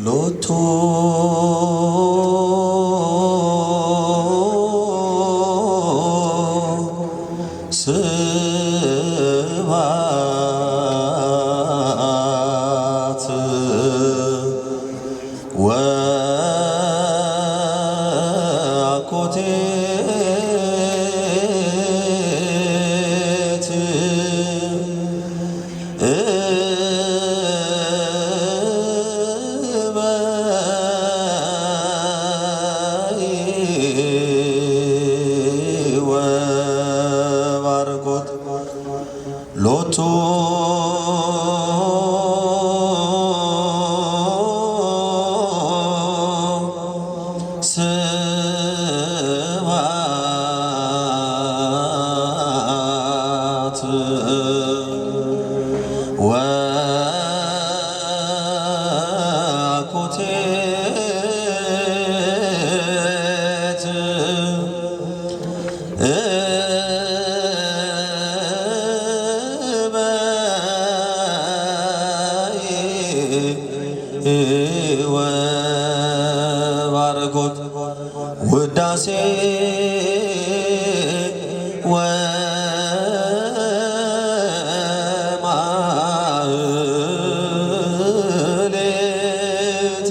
ሎቱ ስብሐት ወአኮቴት ወባርኮት ሎቱ ስብሐት ወአኮቴት ወባርኮት ውዳሴ ወማህሌት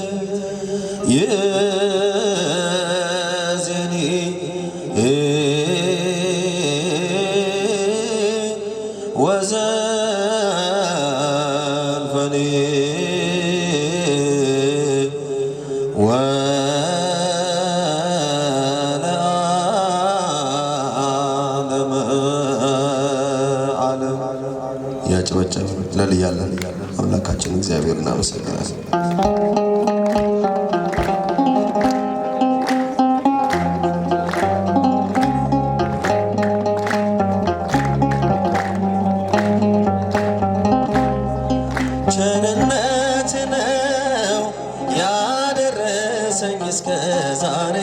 የዜኒ ወዘልፈኒ ወለዓለመ ዓለም ያጨበጨብ ለልያለን አምላካችን እግዚአብሔር እናመሰግናለን። ቸርነት ነው ያደረሰኝ እስከ ዛሬ፣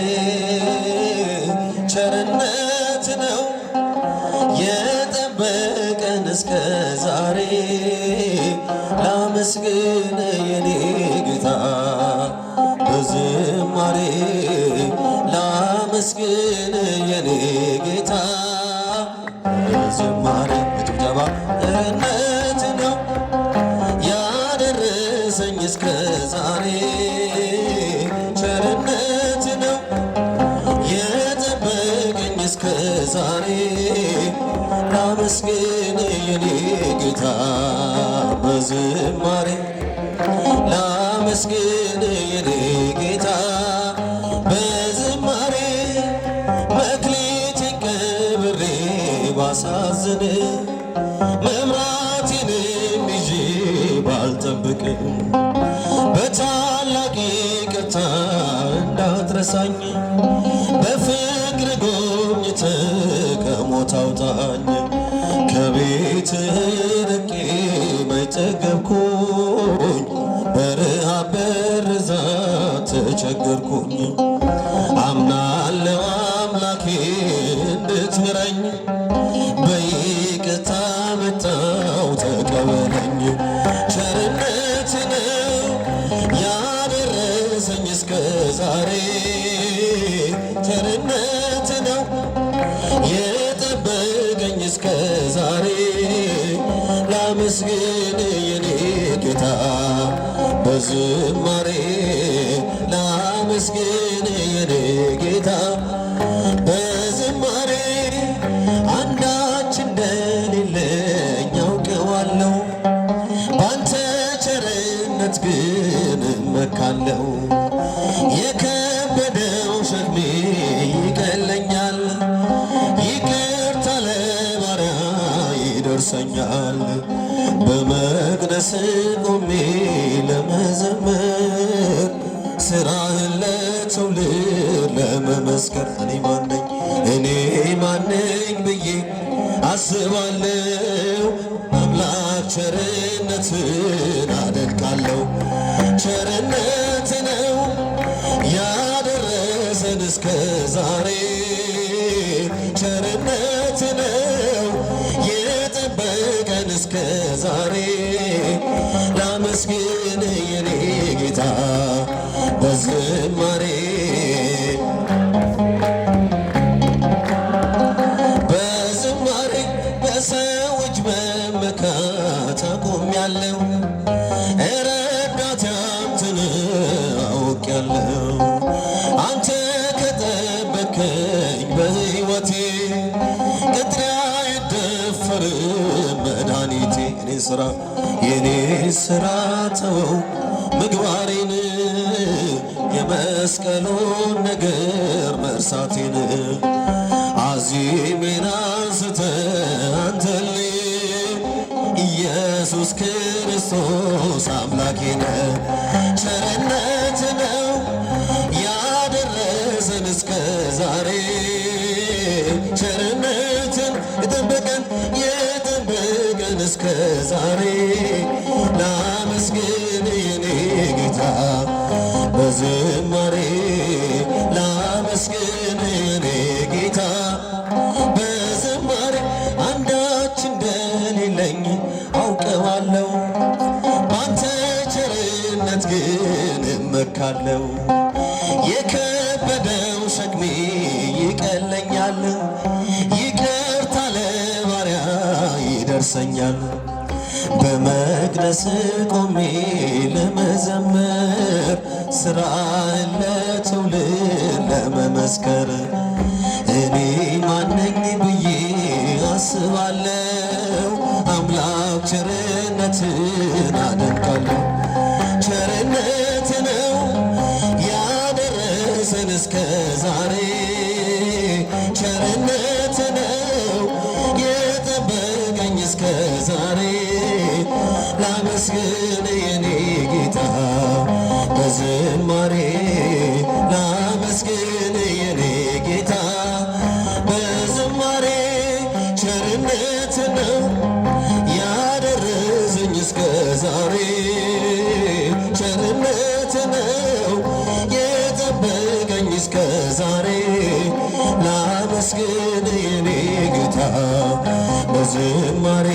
ቸርነት ነው የጠበቀን እስከ ዛሬ። ላመስግን የኔ ጌታ በዝማሬ፣ ላመስግን የኔ ጌታ በዝማሬ በጭብጨባ ቸርነት ነው ያደረሰኝ እስከ ዛሬ፣ ቸርነት ነው የጠበቀኝ እስከ ዛሬ። ላመስግን የኔ ጌታ በዝማሬ፣ ላመስግን የኔ ጌታ በዝማሬ። መክሊቴን ቀብሬ ባሳዝን መብራቴንም ይዤ ባልጠብቅም በታላቅ ይቅርታ እንዳትረሳኝ በፍቅር ጎብኝተህ ከሞት አውጣኝ። ከቤት ርቄ መይጠገብኩኝ በረሃብ በርዛት ተቸገርኩኝ። አምናለሁ አምላኬ እንድትምረኝ በይቅርታ መጣሁ ተቀበለኝ። ቸርነት ነው ያደረሰኝ እስከ ዛሬ፣ ቸርነት ነው የጠበቀኝ እስከ ዛሬ። ላመስግን የኔ ጌታ በዝማሬ፣ ላመስግን የኔ ጌታ በዝማሬ። አንዳች እንደሌለኝ አውቀዋለሁ፣ ባንተ ቸርነት ግን እመካለሁ። የከበደው ሸክሜ ይቀለኛል፣ ይቅርታ ለባሪያ ይደርሰኛል። በመቅደስ ቆሜ ለመዘመር ሥራህን ለትውልድ ለመመስከር እኔ ማነኝ ብዬ አስባለሁ። አምላክ ቸርነትን አደንቃለሁ። ቸርነት ነው ያደረሰን እስከ ዛሬ፣ ቸርነት ነው የጠበቀን እስከ ዛሬ። ላመስግን የኔ ጌታ ስራ ተወው ምግባሬን የመስቀሉን ነገር መርሳቴን አዚሜን አንስተ አንተል ኢየሱስ ክርስቶስ አምላኬን ቸርነት ነው ያደረሰን እስከ ዛሬ ቸርነትን የጠበቀን እስከ ዛሬ ላመስግን የኔ ጌታ በዝማሬ ላመስግን የኔ ጌታ በዝማሬ አንዳች እንደሌለኝ አውቀዋለሁ ባንተ ቸርነት ግን እመካለሁ የከበደው ሸክሜ ይቀለኛል ይቅርታ ለባሪያ ይደርሰኛል በመቅደስ ቆሜ ለመዘመር ሥራህን ለትውልድ ለመመስከር እኔ ማነኝ ብዬ አስባለሁ አምላክ ቸርነትን አደንቃለሁ ቸርነት ነው ያደረሰን እስከ ዛሬ ቸርነት ነው የጠበቀኝ እስከ ዛሬ ላመስግን የኔ ጌታ በዝማሬ ላመስግን የኔ ጌታ በዝማሬ ቸርነት ነው ያደረሰኝ እስከ ዛሬ ቸርነት ነው የጠበቀኝ እስከ ዛሬ ላመስግን የኔ ጌታ በዝማሬ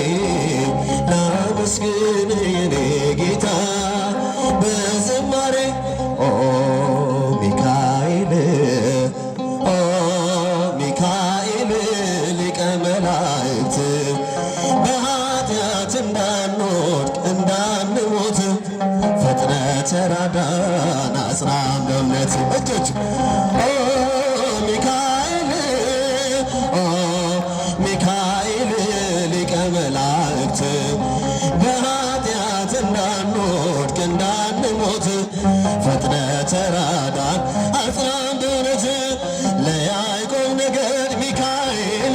ላመስግን የኔ ጌታ በዝማሬ ኦ ሚካኤል ሚካኤል ሊቀ መላእክት በኃጢአት እንዳንወድቅ እንዳንሞት ፈጥነ ተራዳን አጽናን በእምነት እጆች ሚካኤል ሚካኤል ሊቀ መላእክት በኃጢአት እንዳንወድቅ እንዳንሞት ፈጥነ ተራዳን አጽናን በእውነት ለያዕቆብ ነገድ ሚካኤል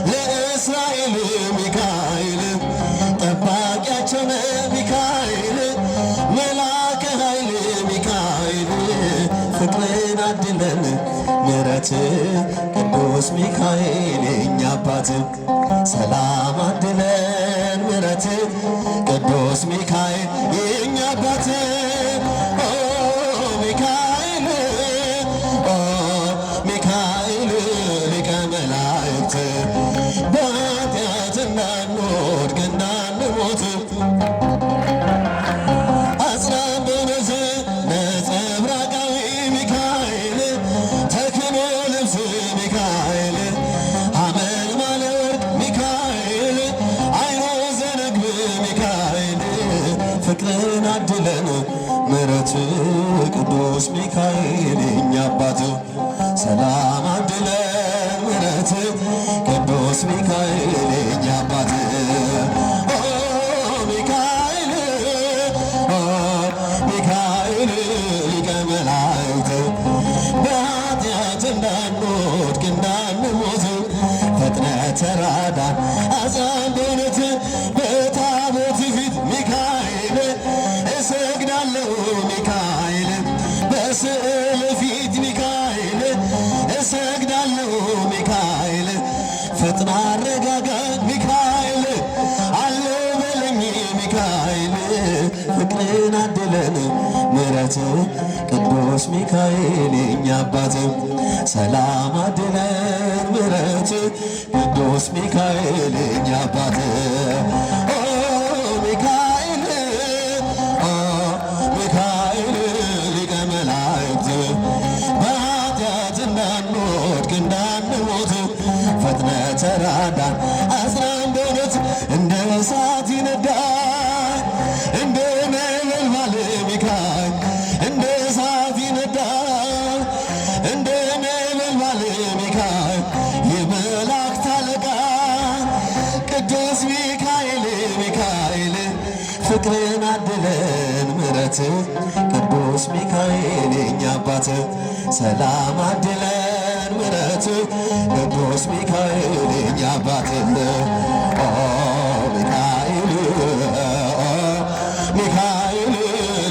ለእስራኤል ሚካኤል ጠባቂያቸው ነህ ሚካኤል መልአከ ኃይል ሚካኤል ፍቅርን አድለን ምሕረት ቅዱስ ሚካኤል የእኛ አባት ሰላም አድለን ምሕረት ቅዱስ ሚካኤል የእኛ አባት ሚካኤል ሚካኤል ሊቀ መላእክት በኃጢአት እንዳንወድቅ እንዳንሞት አጽናን በእውነት ነጸብራቃዊ ሚካኤል ተክኖ ልብስ ሚካኤል ሐመልማለ ወርቅ ሚካኤል አይኖ ዘነግብ ሚካኤል ፍቅርን አድለን ምሕረት ቅዱስ ሚካኤል የእኛ አባት ሰላም አድለን ምሕረት ቅዱስ ሚካኤል የእኛ አባት ሚካኤል ሚካኤል ሊቀ መላእክት በኃጢአት እንዳንወድቅ እንዳንሞት ፈጥነ ተራዳን አጽናን በእውነት በታቦት ፊት ሚካኤል እሰግዳለሁ ሚካኤል በስዕል ፊት ሚካኤል እሰግዳለሁ ሚካኤል ፈጥና አረጋጋኝ ሚካኤል አለ በለኝ ሚካኤል ፍቅርን አድለን ምሕረት ቅዱስ ሚካኤል የእኛ አባት ሰላም አድለን ምሕረት ቅዱስ ሚካኤል የእኛ አባት ሚካኤል ሚካኤል ሊቀ መላእክት በኃጢአት እንዳንወድቅ እንዳንሞት ፈጥነ ተራዳን አጽናን በእውነት እንደ እሳት ይነዳል እንደ ነበልባል ሚካኤል እንደ እሳት ይነዳል እንደ ነበልባል ሚካኤል የመላእክት አለቃ ቅዱስ ሚካኤል በእምነት ቅዱስ ሚካኤል የኛ አባት ሰላም አድለን ምሕረት ቅዱስ ሚካኤል የኛ አባት ሚካኤል ሚካኤል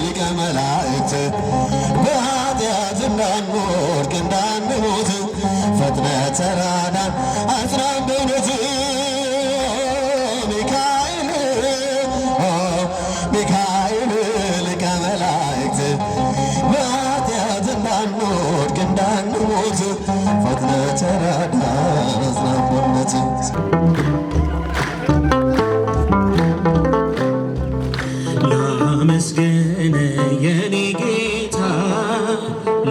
ሊቀ መላእክት በኃጢአት እንዳንወድቅ እንዳንሞት ፈጥነህ ተራዳን አጽናን በእውነት ሚካኤል ሚካኤል ሊቀ መላእክት በኃጢአት እንዳንወድቅ እንዳንሞት ፈጥነህ ተራዳን አጽናን በእውነት ላመስግን የኔ ጌታ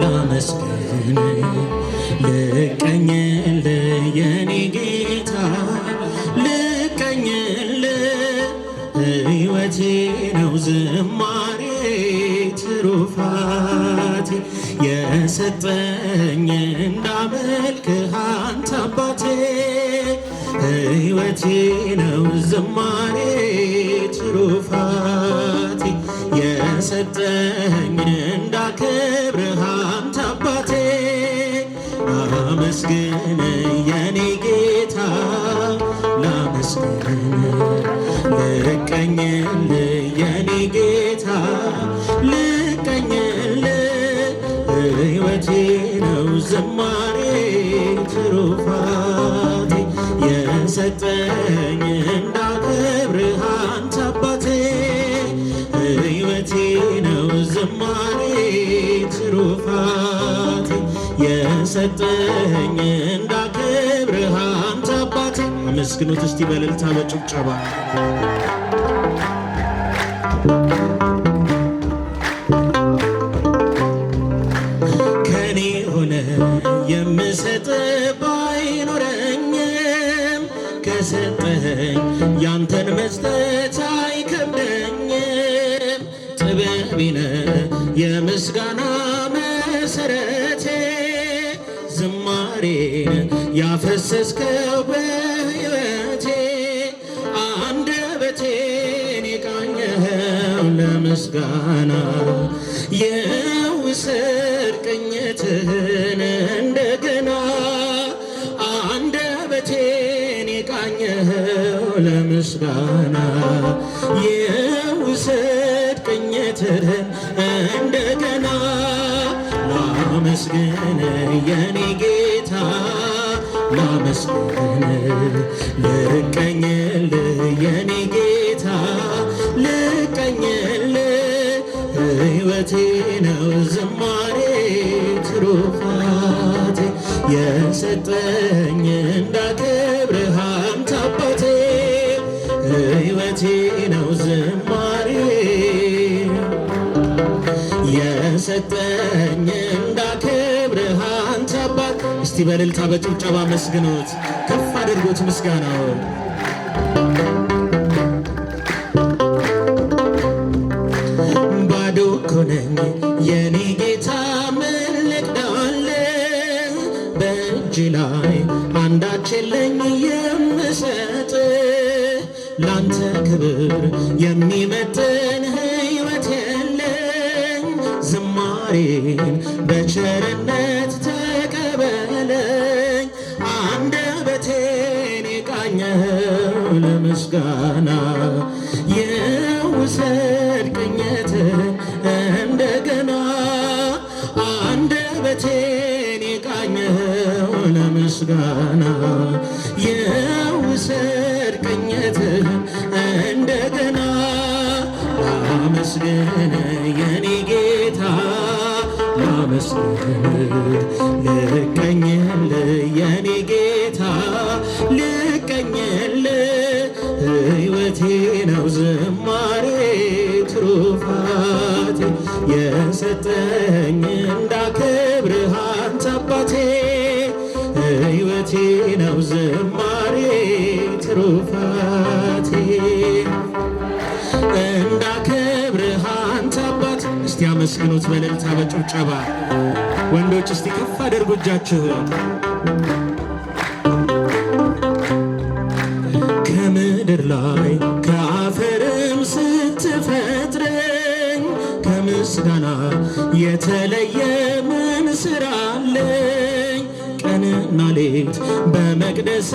ላመስግን ልቀኝል የኔ ጌታ ልቀኝል ሕይወቴ ነው ዝማሬ ትሩፋቴ የሰጠኝ እንዳመልክህ አንተ አባቴ ሕይወቴ ነው ዝማሬ ትሩፋቴ የሰጠኝ እንዳከብርህ አንተ አባቴ ላመስግን የኔ ጌታ ላመስግን ልቀኝል የኔ ጌታ ልቀኝል ሕይወቴ ነው ዝማሬ ትሩፋቴ የሰጠኝ እንዳከብርህ አንተ አባቴ ሕይወቴ ነው ዝማሬ ትሩፋቴ የሰጠኝ እንዳከብርህ አንተ አባቴ። አመስግኑት እስቲ በእልልታ በጭብጨባ ከኔ ሆነ የምሰጥ ባይኖረኝም ከሰጠኸኝ ያንተን መስጠት አይከብደኝም። ጥበቤነ የምስጋና መሰረቴ ዝማሬን ያፈሰስከው በሕይወቴ አንደበቴን የቃኘኸው ለምስጋና የውሰድ ቅኝትህን እንደገና አንደበቴን የቃኘኸው ለምስጋና የውሰድ ቅኝትህን እንደገና ላመስግን የኔ ጌታ ላመስግን ልቀኝል የኔ ጌታ ልቀኝል ሕይወቴ ነው ዝማሬ ትሩፋቴ የሰጠኝ እንዳከብርህ አንተ አባቴ ሕይወቴ ነው ዝማሬ የሰጠኝ እንዳከብርህ አንተ አባት። እስቲ በእልልታ በጭብጨባ መስግኑት፣ ከፍ አድርጎት ምስጋናው ባዶ እኮ ነኝ የኔ ጌታ ምን ልቅዳለህ? በእጅ ላይ አንዳች የለኝ የምሰጥ ላንተ ክብር የሚመጥን ሕይወት የለኝ። ዝማሬን በቸርነት ተቀበለኝ አንደበቴን የቃኘኸው ለምስጋና የውሰድ ቅኝትህን እንደገና አንደበቴን የቃኘኸው ለምስጋና የውሰድ ቅኝትህን እንደገና ላመስግን የኔ ጌታ ላመስግን ልቀኝል የኔ ጌታ ልቀኝል ሕይወቴ ነው ዝማሬ ትሩፋቴ የሰጠኝ እንዳከብርህ አንተ አባቴ ሕይወቴ ነው ዝማሬ ትሩፋቴ እንዳከብርህ አንተ አባት። እስቲ አመስግኑት በእልልታ በጭብጨባ ወንዶች እስቲ ከፍ አድርጉ እጃችሁን። ከምድር ላይ ከአፈርም ስትፈጥረኝ ምስጋና የተለየ ምን ስራ አለኝ? ቀንና ሌት በመቅደስ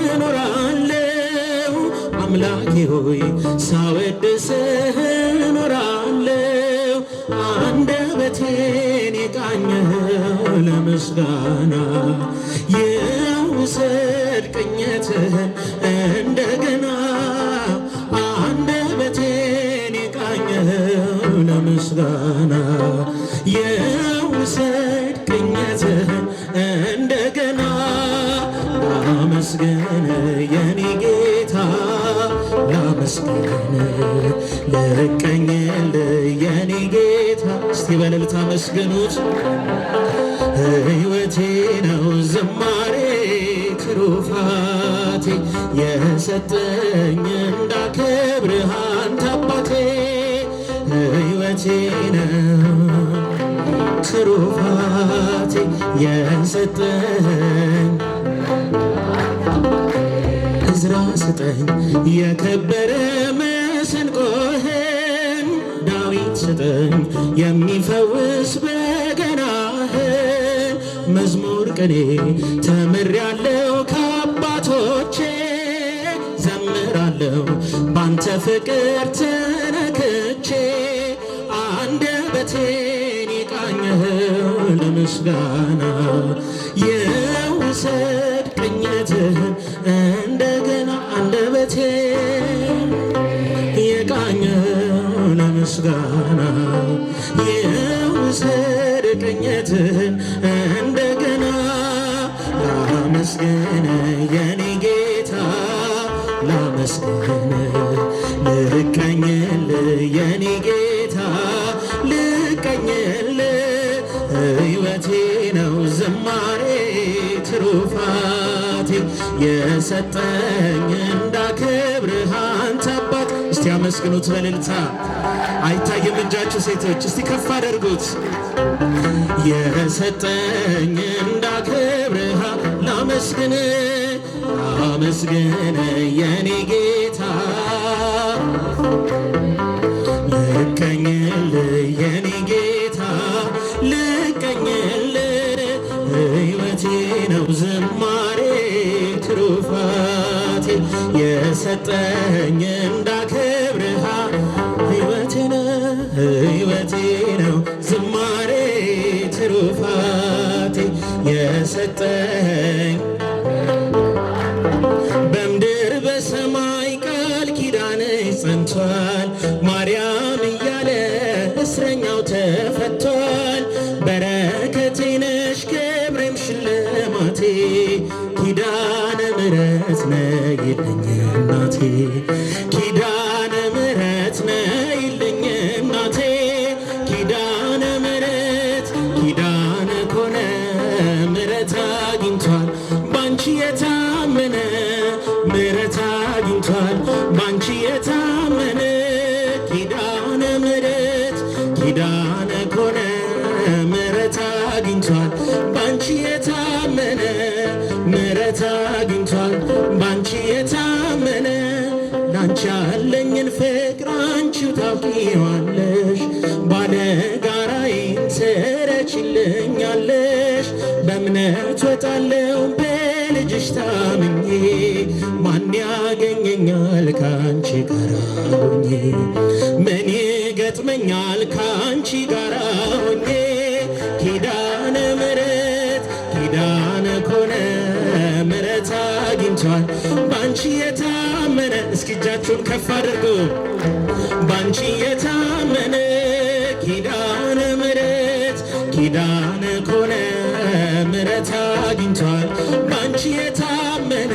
እኖራለሁ። አምላኬ ሆይ ሳወድስህ እኖራለሁ። አንደበቴን የቃኘኸው ለምስጋና ይውሰድ ቅኝትህን እንደገና። አንደበቴን የቃኘኸው ለምስጋና ይውሰድ ቅኝትህን እንደገና። ላመስግን የኔ ጌታ ላመስግን ልቀኝል የኔ ጌታ። እስቲ በእልልታ መስግኑት። ሕይወቴ ነው ዝማሬ ትሩፋቴ የሰጠኝ እንዳከብርህ አንተ አባቴ። ሕይወቴ ነው ትሩፋቴ የሰጠኝ እዝራ ስጠኝ የከበረ መሰንቆህን። ዳዊት ስጠኝ የሚፈውስ በገናህን። መዝሙር ቅኔ ተምሬያለሁ ከአባቶቼ። ዘምራለሁ ባንተ ፍቅር ተነክቼ። አንደበቴን የቃኘኸው ለምስጋና የውሰድ ቅኝትህን እንደገና። አንደበቴን የቃኘኸው ለምስጋና የውሰድ ቅኝትህን እንደገና። ላመስግን የኔ ጌታ ላመስግን ልቀኝል የኔ ጌታ ልቀኝል። ሕይወቴ ነው ዝማሬ ትሩፋቴ የሰጠኝ እንዳከብርህ አንተ አባት። እስቲ አመስግኑት በእልልታ። አይታይም እጃችሁ ሴቶች፣ እስቲ ከፍ አድርጉት። የሰጠኝ እንዳከብርህ ላመስግን ላመስግን የኔ ጌታ ልቀኝል የኔ ጌታ ልቀኝል። ሕይወቴ ነው ዝማሬ ትሩፋቴ የሰጠኝ እንዳከብርህ። ሕይወቴ ነው ዝማሬ ትሩፋቴ የሰጠኝ በምድር በሰማይ ቃል ኪዳንሽ ጸንቷል። ማርያም እያለ እስረኛው ተፈቷል። በረከቴ ነሽ ክብሬም ሽልማቴ። ኪዳነ ምሕረት ነይልኝ እናቴ ኪዳነ ምሕረት ነይልኝ እናቴ። ኪዳነ ምሕረት ኪዳነ ኮነ ምሕረት አግኝቷል ባንቺ የታመነ ምሕረት አግኝቷል ባንቺ የታመነ። ኪዳነ ምሕረት ኪዳነ ኮነ ምሕረት አግኝቷል ባንቺ የታመነ ምሕረት አግኝቷል ባንቺ የታመነ። ላንቺ ያለኝን ፍቅር አንቺው ታውቂዋለሽ። ባለጋራዬን ትረቺልኛለሽ። በእምነት ወጣለሁ በልጅሽ ታምኜ። ማን ያገኘኛል ከአንቺ ጋር ሆኜ? ምን ይገጥመኛል ከአንቺ ጋር ሆኜ? ኪዳነ ምሕረት ኪዳነ ኮነ ምሕረት አግኝቷል ባንቺ የታመነ። እስኪ እጃችሁን ከፍ አድርጉ። ባንቺ የታመነ ኪዳነ ምሕረት ኪዳነ ኮነ ምሕረት አግኝቷል ባንቺ የታመነ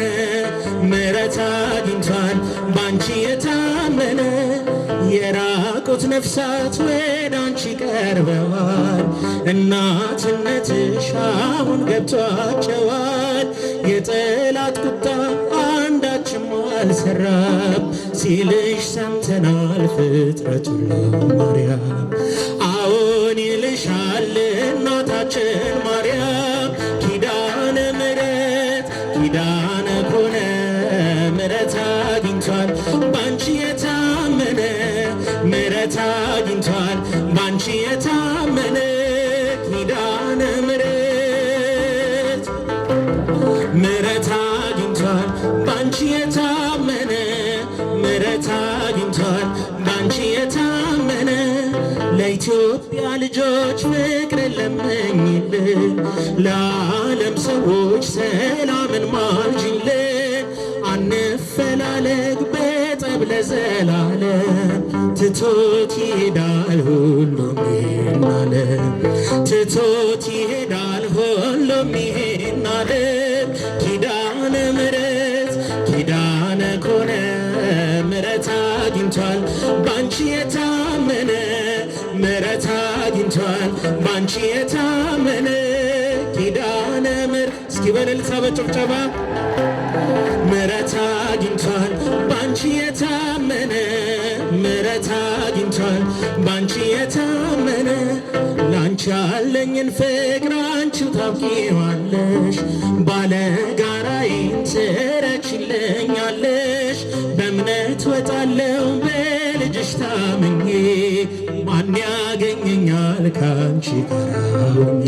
ምሕረት አግኝቷል ባንቺ የታመነ። የራቁት ነፍሳት ወደ አንቺ ቀርበዋል። እናትነትሽ አሁን ገብቷቸዋል። የጠላት ቁጣ አንዳችም አልሰራም ሲልሽ ሰምተናል ፍጥረት ሁሉ ማርያም። አዎን ይልሻል እናታችን ማርያም። ኪዳነ ምሕረት ኪዳነ ኮነ ምሕረት አግኝቷል ባንቺ የታመነ ምሕረት አግኝቷል ባንቺ የታመነ ኪዳነ ምሕረት ምሕረት አግኝቷል ባንቺ የታመነ ምሕረት አግኝቷል ባንቺ የታመነ ለኢትዮጵያ ልጆች ፍቅር ለምኝልን ለዓለም ሰዎች ሰላምን ማልጅልን አንፈላለግ በጠብ ለዘላለም ትቶት ይሄዳል ሁሉም ይሄን ዓለም ትቶት ይሄዳል ሁሉም ይሄን ዓለም ኪዳነ ምሕረት ኪዳነ ኮነ ምሕረት አግኝቷል ባንቺ የታመነ ምሕረት አግኝቷል ባንቺ የታመነ ኪዳነ ምሕረት እስኪ በእልልታ በጭብጨባ ምሕረት አግኝቷል ባንቺ የታመነ ምሕረት አግኝቷል ባንቺ የታመነ ላንቺ ያለኝን ፍቅር አንቺው ታውቂዋለሽ ባለጋራዬን ትረችልኛለሽ በእምነት ወጣለው በልጅሽ ታምኜ ማን ያገኘኛል ካንቺ ጋራ ሆኜ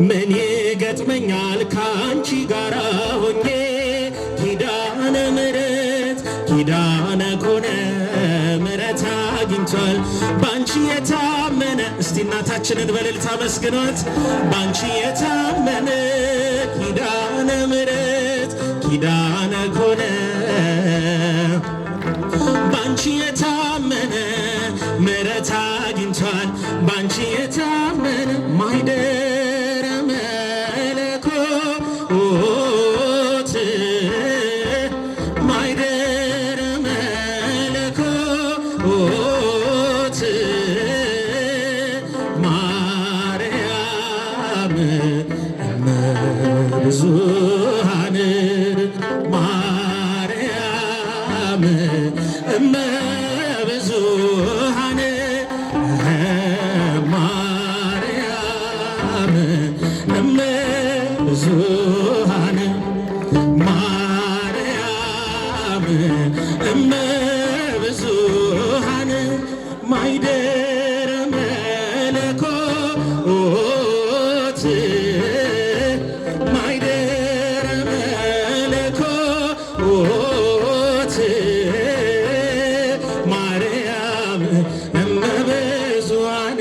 ምን ይገጥመኛል ካንቺ ጋራ ሆኜ ኪዳነ ምሕረት ኪዳነ ኮነ ምሕረት አግኝቷል ባንቺ የታመነ እስቲ እናታችንን በእልልታ መስግኗት ባንቺ የታመነ ኪዳነ ምሕረት ኪዳነ ኮነ ባንቺ የታመነ ምሕረት አግኝቷል ባንቺ የታመነ ማይደረ መለኮት ማይደረ መለኮት ማርያም እመ ብዙኃን ማርያም እመ ብዙኃን ማርያም እመ ብዙኃን ማርያም እመ ብዙኃን ማይደረ መለኮት ማይደረ መለኮት ማርያም እመ ብዙኃን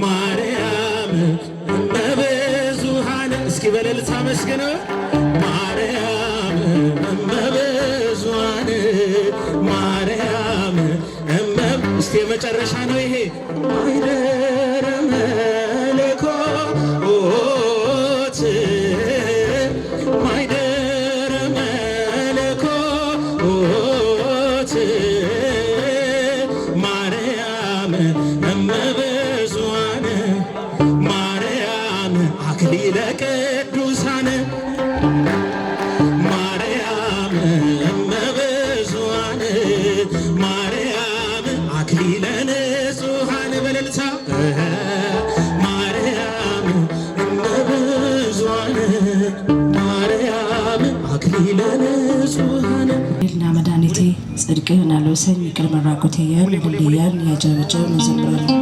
ማርያም እመ ብዙኃን እስኪ በእልልታ መስግነው ማርያም እመ ብዙኃን ማርያም እመ እስቲ የመጨረሻ ነው ይሄ ማይደረ መለኮት ማይደረ መለኮት ማርያም እመ ብዙኃን ማርያም አክሊለ ቅዱሳን ማርያም እመ ብዙኃን ማርያም አክሊለ ንጹሐን በእልልታ ማርያም እመ ብዙኃን ማርያም አክሊለ ንጹሐን ልና መድኃኒቴ ጽድቅህን አልብሰኝ ይቅር መራቆቴ እያልን ሁሌያን እያጨበጨብን እንዘምራለን።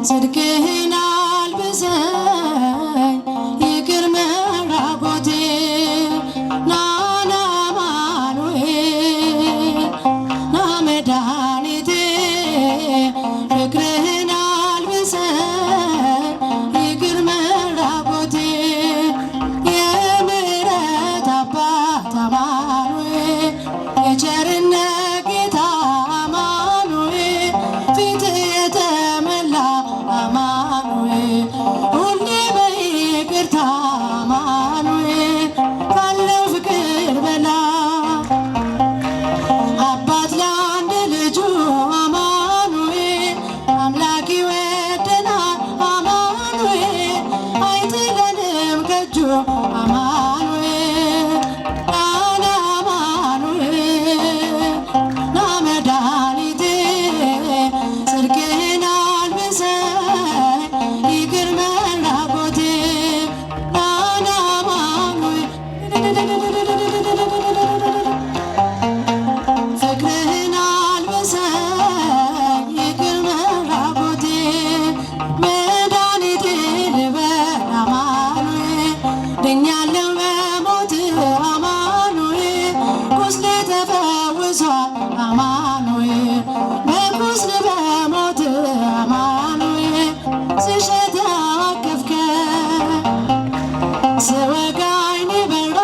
ጽድቅህን አልብሰኝ ይቅር መራቆቴ አማኑኤል ቃል አማኑኤል ናመድኃኒቴ ጽድቅህን አልብሰኝ ይቅር መራቆቴ ቃል አማኑኤል ፍቅርህን አልብሰኝ ይቅር መራቆቴ መድኃኒቴ ልበል አማኑኤል ድኛለሁ በሞት አማኑኤል ቁስሌ ተፈውሷል አማኑኤል በቁስል በሞት አማኑኤል ስሸት አቀፍከኝ ስወጋኝ በራ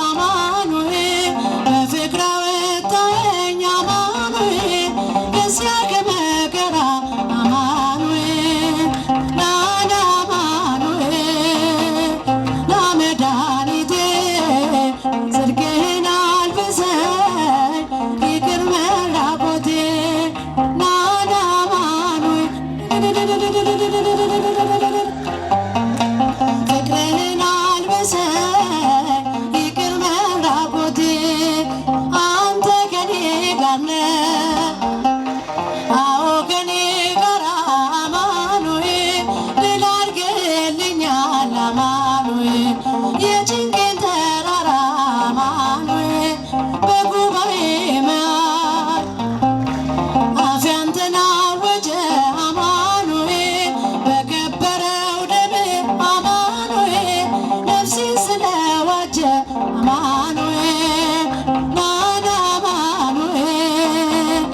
አማኑኤል በፍቅር አወጣኸኝ አማኑኤል ከዚያ ከመከራ አማኑኤል ናና አማኑኤል ናመድኃኒቴ ጽድቅህን አልብሰኝ ይቅር መራቆቴ ናና አማኑኤል ፍቅርህን አልብሰኝ ይቅር መራቆቴ አንተ ከኔ ጋር ነህ አዎ ከኔ ጋር አማኑኤል ድል አድርገህልኛል አማኑኤል የጭንቄን ተራራ አማኑኤል በጉባኤ መሃል አፌ አንተን አወጀ አማኑኤል በከበረው ደምህ አማኑኤል ነፍሴን ስለዋጀ አማኑኤል ናና አማኑኤል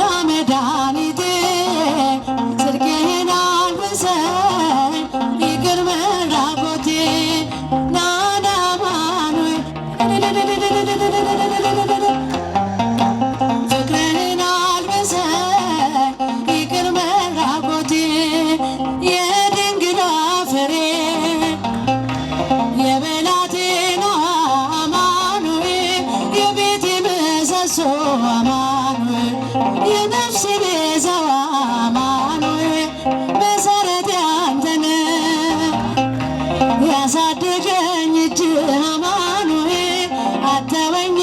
ናመድኃኒቴ ጽድቅህን አልብሰኝ ይቅር መራቆቴ ናና አማኑኤል ፍቅርህን አልብሰኝ ይቅር መራቆቴ የድንግሏ ፍሬ የብላቴናዋ አማኑኤል የቤቴ ምሰሶ አማኑኤል የነፍሴ ቤዛዋ አማኑኤል መሰረቴ አንተ ነህ ያሳደገኝ እጅ አማኑኤል አተወኝ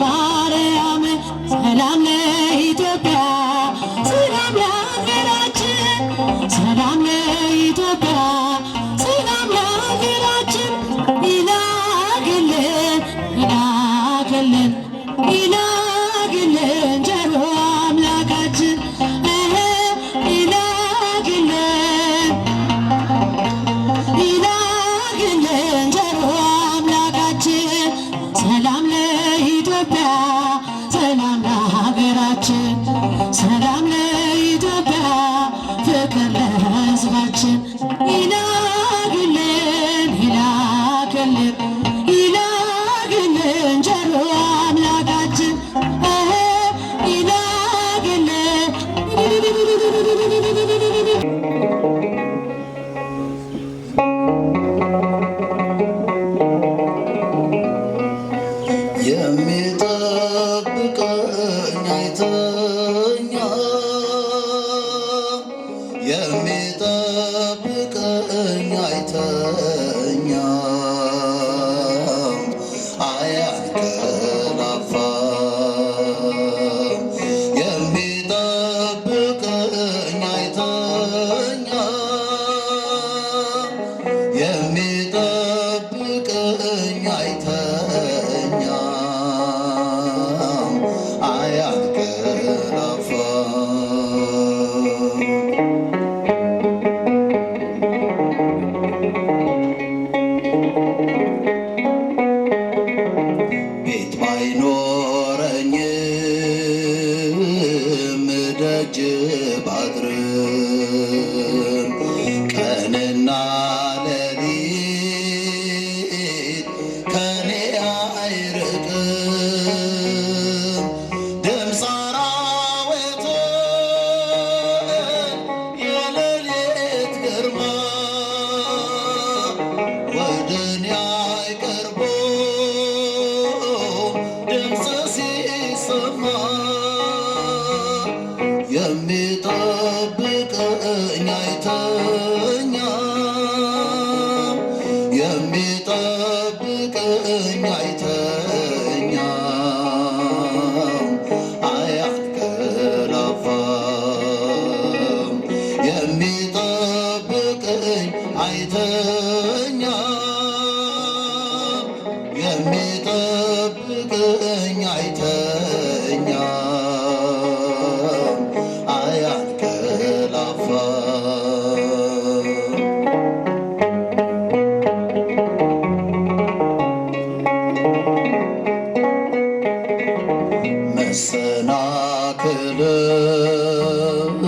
በአርያም ሰላም ለኢትዮጵያ ሰላም ለሀገራችን ሰላም ለኢትዮጵያ ሰላም ለሀገራችን ይላክልን ይላክልን ይላክልን ቸሩ አምላካችን ይላክልን ይላክልን ቸሩ አምላካችን ሰላም ለኢትዮጵያ ሰላም ለሀገራችን ሰላም ለኢትዮጵያ ፍቅር ለሕዝባችን ይላክልን ይላክልን ይላክልን ቸሩ አምላካችን ይላክልን የሚጠብቀኝ አይተኛም የሚጠብቀኝ አይተኛም አያንቀላፋም የሚጠብቀኝ አይተኛም የሚጠብቀኝ አይተኛም አያንቀላፋም ቤት ባይኖረኝም ደጅ ባድርም ቀንና ሌሊት ከኔ አይርቅም ድምፅ አራዊትን የሌሊት ግርማ ወደኔ አይቀርቡም ድምፅ ሲሰማ የሚጠብቀኝ አይተኛም የሚጠብቀኝ አይተኛም አያንቀላፋም የሚጠብቀኝ አይተኛም የሚጠብቀኝ አይተኛም አያንቀላፋም መሰናክልን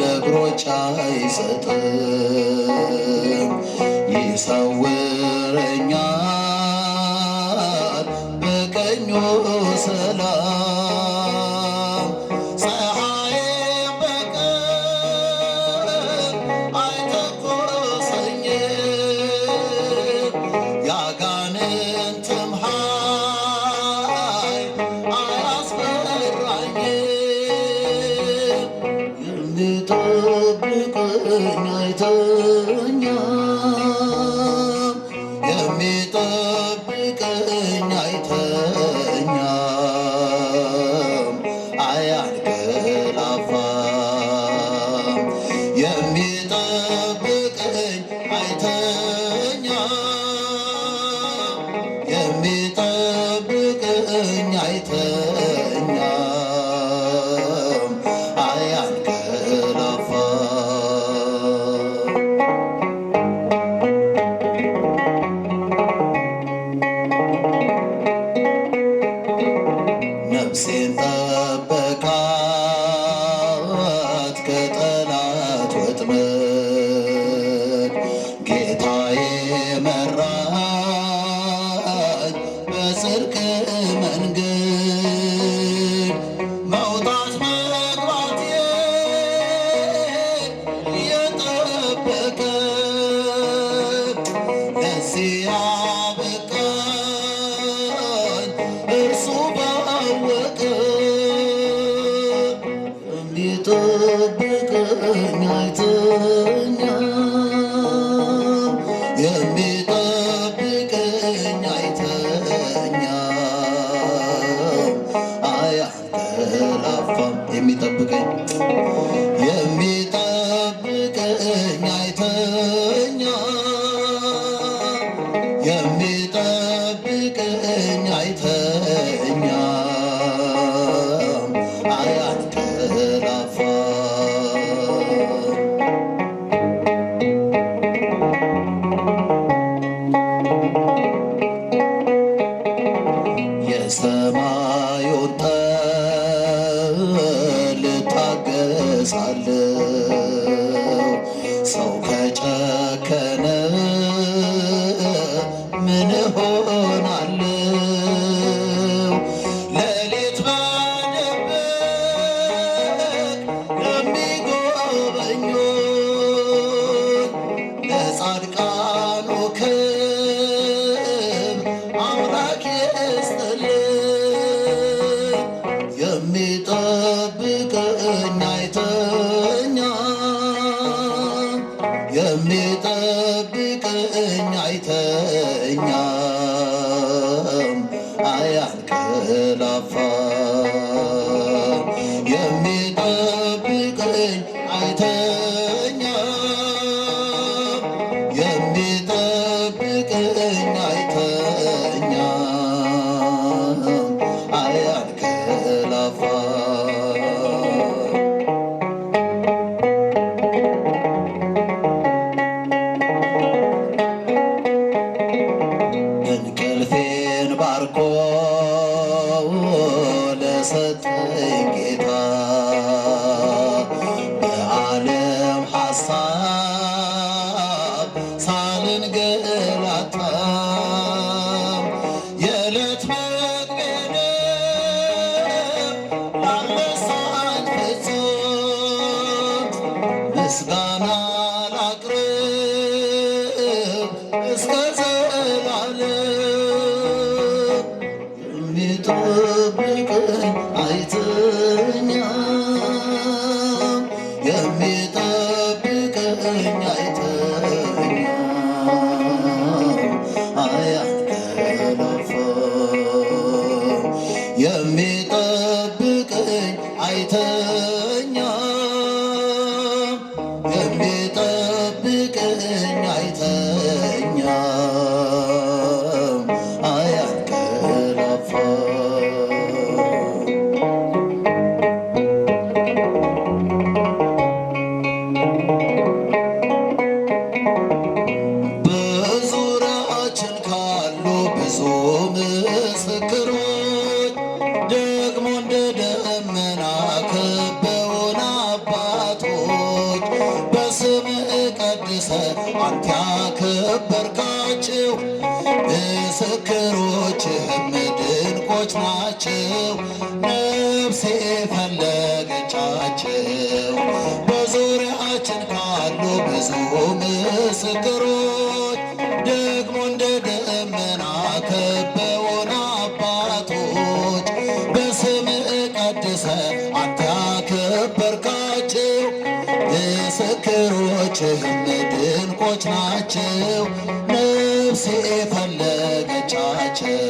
ለእግሮች አይሰጥም ይሰውረኛል በቀኙ ሰላም ፀሐይም በቀን አይተኩሰኝም ያጋንንትም ኃይል አያስፈራኝም የሚጠብቀኝ አይተኛም የሚጠብቀኝ አይተኛም አያንቀላፋም የሚጠብቀኝ አይተኛም የሚጠብቀኝ አይተኛም አያንቀላፋም ነፍሴን ጠበቃት ከጠላት ወጥመድ ጌታዬ መራኝ በጽድቅ መንገድ መውጣት መግባቴ የጠበቀ ለዚህ ያበቃኝ እርሱ ባወቀ አይተኛም አያንቀላፋም። የሰማዩን ጠል እታገሳለሁ ሰው ከጨከነ ምን እሆናለሁ? ሌሊት በድብቅ የሚጎበኙኝ ለጻድቃኑ ክብር አምላክ ይስጥልኝ። የሚጠብቀኝ አይተኛም የሚጠብቀኝ አይተኛም አያንቀላፋም። የሚጠብቀኝ አይተኛም የሚጠብቀኝ አይተኛም አያንቀላፋም። እንቅልፌን ባርኮ ለሰጠኝ ጌታ በዓለም ሐሳብ ሳልንገላታ የዕለት ምግቤንም ላልነሳኝ ፍጹም ምስጋና ላቅርብ እስከ ዘላለም። የሚጠብቀኝ አይተኛም የሚጠብቀኝ አይተኛም አያንቀላፋም። የሚጠብቀኝ አይተኛም የሚጠብቀኝ አይተኛም አያንቀላፋም። በዙሪያችን ካሉ ብዙ ምስክሮች ደግሞ እንደ ደመና ከበውን አባቶች በስምህ ቀድሰህ አንተ ያከበርካቸው ምስክሮችህም ድንቆች ናቸው። ነፍሴ ፈለገቻቸው በዙሪያችን ካሉ ብዙ ምስክሮች ደግሞ እንደ ደመና ከበውን አባቶች በስምህ ቀድሰህ አንተ ያከበርካቸው ምስክሮችህም ድንቆች ናቸው። ነፍሴ ፈለገቻቸው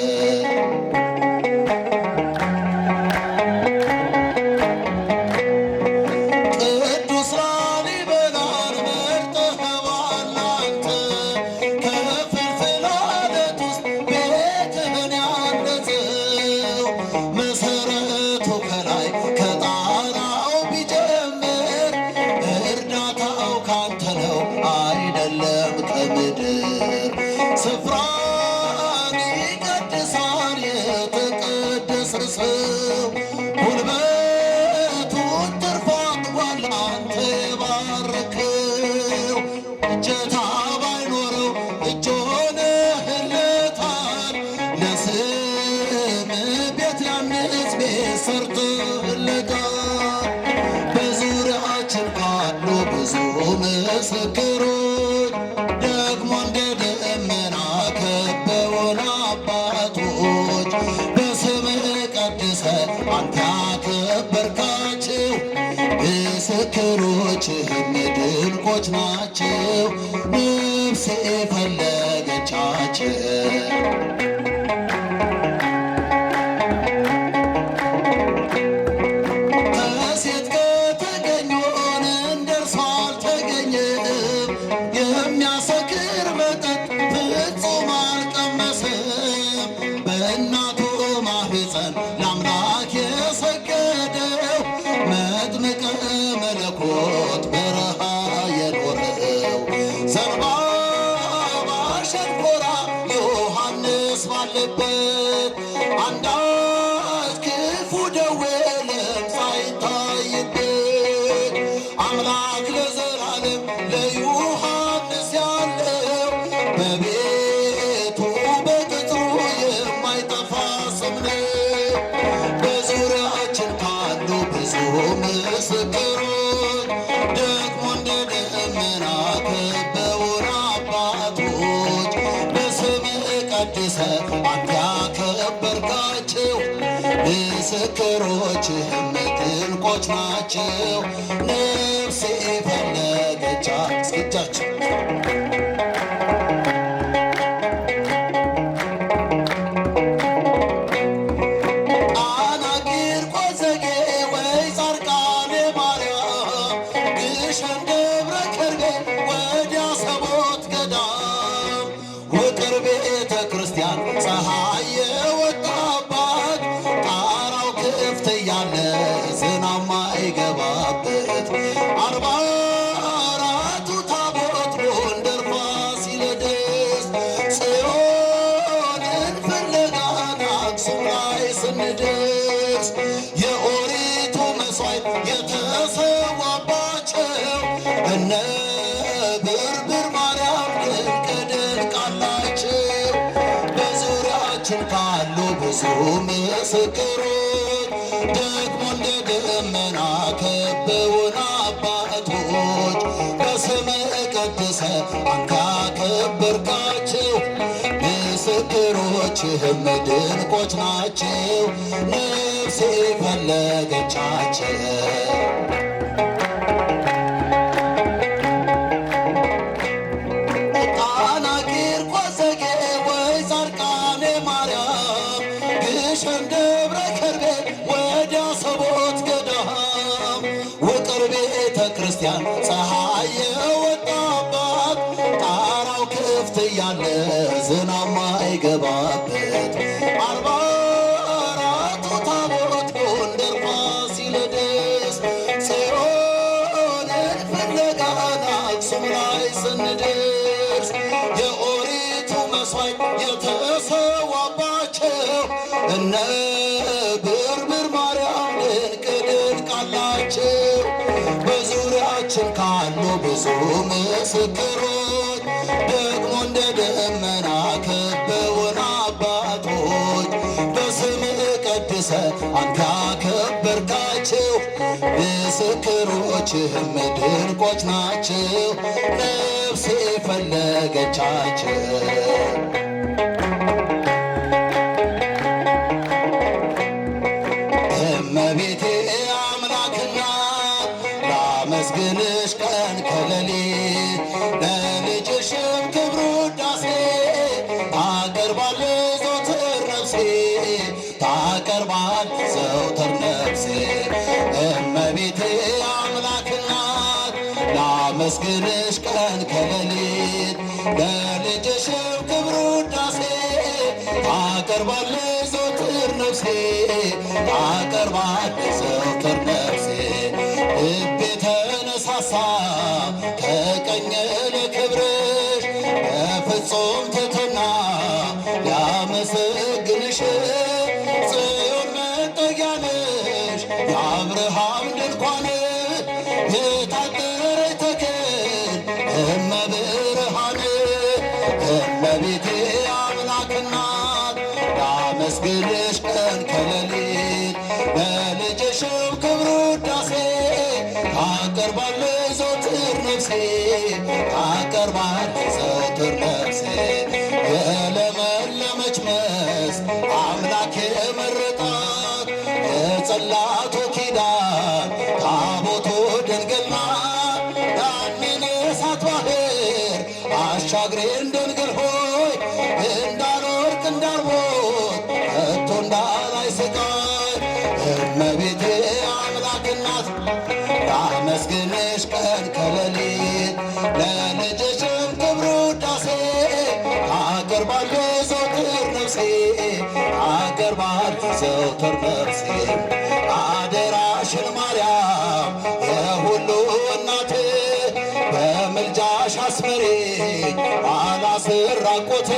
ቅዱስ ላሊበላን መርጠኸዋል አንተ ከፍልፍል ዓለት ውስጥ ቤትህን ያነጸው መሠረቱ ከላይ ከጣራው ቢጀምር እርዳታው ካንተ ነው አይደለም ከምድር። ስፍራን ይቀድሳል የተቀደሰ ሰው ጉልበቱን ትርፍ አድርጓል አንተ የባረከው። እጀታ ባይኖረው እጅ ሆነህለታል ለስምህ ቤት ያንጽ ቤት ሰርተህለታል። በዙሪያችን ካሉ ብዙ ምስክሮች ደግሞ እንደ ደመና ከበውን አባቶች በስምህ ቀድሰህ አንተ ያከበርካቸው ምስክሮችህም ድንቆች ናቸው። ነፍሴ ፈለገቻቸው ከሴት ከተገኘን እንደርሷ አልተገኘም። የሚያሰክር መጠጥ ፍጹም አልቀመሰም። በእናቱ ማህፀን ለአምላክ የሰገደው መጥምቀ መለኮት በረሃ የኖረው ዘንባባ ሸንኮራ ዮሐንስ ባለበት አንዳች ክፉ ደዌ ለምጽ ሳይታይበት አምላክ ለዘላለም ለዮሐንስ ያለው በቤቱ በቅጥሩ የማይጠፋ ስም ነው። በዙሪያችን ካሉ ብዙ ምስክሮች ደግሞ እንደ ደመና ከበውን አባቶች በስምህ ቀድሰህ አንተ ያከበርካቸው ምስክሮችህም ድንቆች ናቸው። ነፍሴ ፈለገቻ እስኪጃቸው ፀሐይ የወጣባት ጣራው ክፍት ያለ ዝናብ ማይገባበት 44ቱ ታቦት ጎንደር ፋሲለደስ ጽዮንን ፍለጋን አክሱም ላይ ስንደርስ የኦሪቱ መሥዋዕት የተሰዋባቸው እነ ብርብር ማርያም ድንቅ ድንቅ አላቸው። ካሉ ብዙ ምስክሮች ደግሞ እንደ ደመና ከበውን አባቶች በስምህ ቀድሰህ አንተ ያከበርካቸው ምስክሮችህም ድንቆች ናቸው። ነፍሴ ፈለገቻቸው ደብረ ከርቤ ወዲያ ሰቦት ገዳም ውቅር ቤተ ክርስቲያን ፀሐይ የወጣባት ጣራው ክፍት ያለ ዝናብ ማይገባበት 44ቱ ታቦት ጎንደር ፋሲለደስ ጽዮንን ፍለጋን አክሱም ላይ ስንደርስ የኦሪቱ መሥዋዕት የተሰዋባቸው እነ ብርብር ማርያም ድንቅ ድንቅ አላቸው። በዙሪያችን ካሉ ብዙ ምስክሮች ደግሞ እንደ ደመና ከበውን አባቶች በስምህ ቀድሰህ አንተ ያከበርካቸው ምስክሮችህም ድንቆች ናቸው። ነፍሴ ፈለገቻቸው እመቤቴ አምላክና ላመስግንሽ ቀን ከሌሊት ለልጅሽም ክብር ውዳሴ ታቀርባለች ዘወትር ነፍሴ ታቀርባለች ዘወትር ነፍሴ እመቤቴ አምላክና ላመስግንሽ ቀን ከሌሊት ለልጅሽም ክብር ውዳሴ ታቀርባለች ዘወትር ነፍሴ ታቀርባለች ዘወትር ነፍሴ ልቤ ተነሳሳ ከቀኝ ለክብርሽ በፍጹም ትሕትና ሊያመሰግንሽ ጽዮን መጠጊያ ነሽ የአብርሃም ድንኳን የታጠረች ተክል እመብርሃን እመቤቴ አምላክ እናት ላመስግንሽ ቀን ከሌሊት ለልጅሽም ክብር ውዳሴ ታቀርባለች ዘወትር ነፍሴ ታቀርባለች ዘወትር ነፍሴ የለመለመች መስክ አምላክ የመረጣት የጽላቱ ኪዳን ታቦቱ ድንግል ናት። ያንን የእሳት ባህር አሻግሬን ድንግል ሆይ እንዳልወድቅ እንዳልሞት ከቶ እንዳላይ ስቃይ እመቤቴ አምላክ እናት ላመስግንሽ ቀን ከሌሊት ለልጅሽም ክብር ውዳሴ ታቀርባለች ዘወትር ነፍሴ ዘውትር ነፍሴ አደራሽን ማርያም የሁሉ እናት በምልጃሽ አስመሪኝ አላስራቆት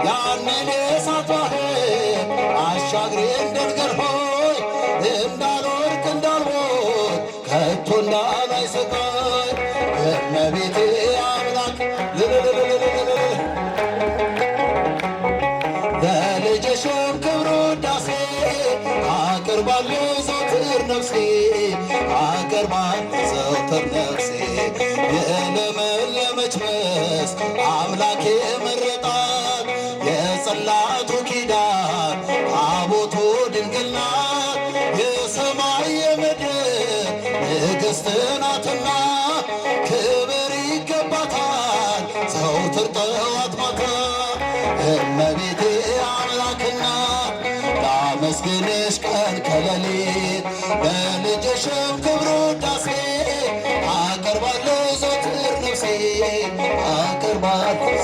ያንን የእሳት ባህር አሻግሬ ድንግል ሆይ እንዳልወድቅ እንዳልሞት ከቶ እንዳላይ ስቃይ እመቤቴ አምላክ ለልጅሽም ክብር ውዳሴ አቀርባለሁ ዘወትር ነፍሴ አቀርባለሁ ዘወትር ነፍሴ የለመለመች መስክ አምላኬ መረጣት የጽላቱ ኪዳን ታቦቱ ድንግል ናት የሰማይ የምድር ንግሥት ናትና ክብር ይገባታል ዘወትር ጠዋት ማታ እመቤቴ አምላክና ላመስግንሽ ቀን ከሌሊት ለልጅሽም ክብር ውዳሴ አቀርባለሁ ዘወትር ነፍሴ አቀርባለሁ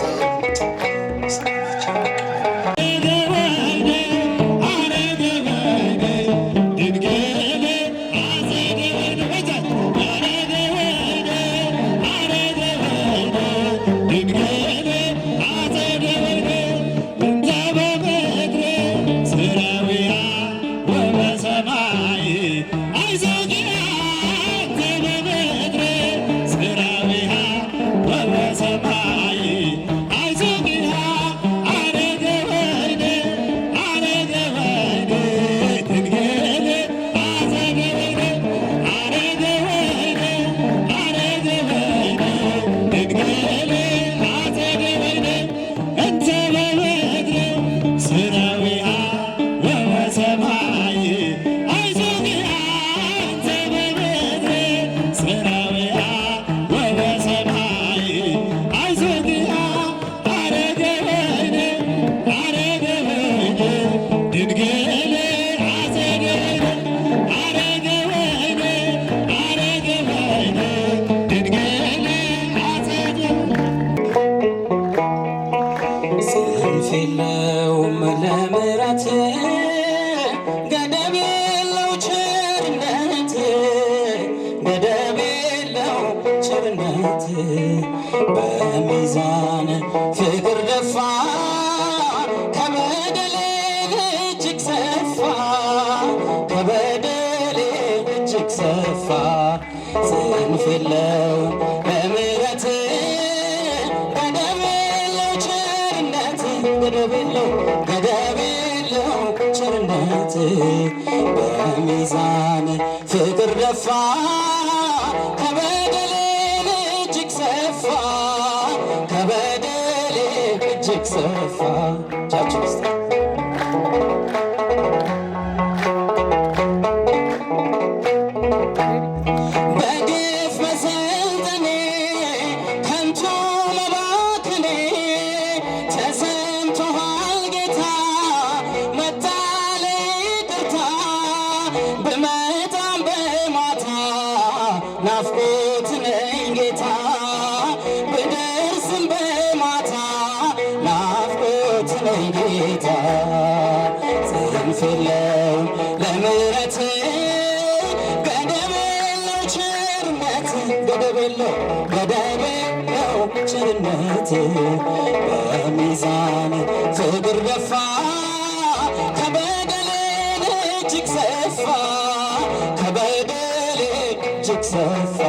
በሚዛን ፍቅር ደፋ ከበደሌ እጅግ ሰፋ ከበደሌ እጅግ ሰፋ ጽንፍ የለው በምሕረት ገደብ የለው ቸርነት ገደብ የለው ቸርነት በሚዛን ፍቅር ደፋ ከበደሌ እጅግ ሰፋ እጃችን ውስጥ በግፍ መሰልጠኔ ከንቱ መባከኔ ተሰምቶሃል ጌታ መጣለ ይቅርታ በመጣም በማታ ናፍቆት ነኝ ጌታ ጌታ ጽንፍ የለው ለምሕረት ገደብ የለው ቸርነት ገደብ የለው ቸርነት በሚዛን ፍቅር ደፋ ከበደሌ እጅግ ሰፋ ከበደሌ እጅግ ሰፋ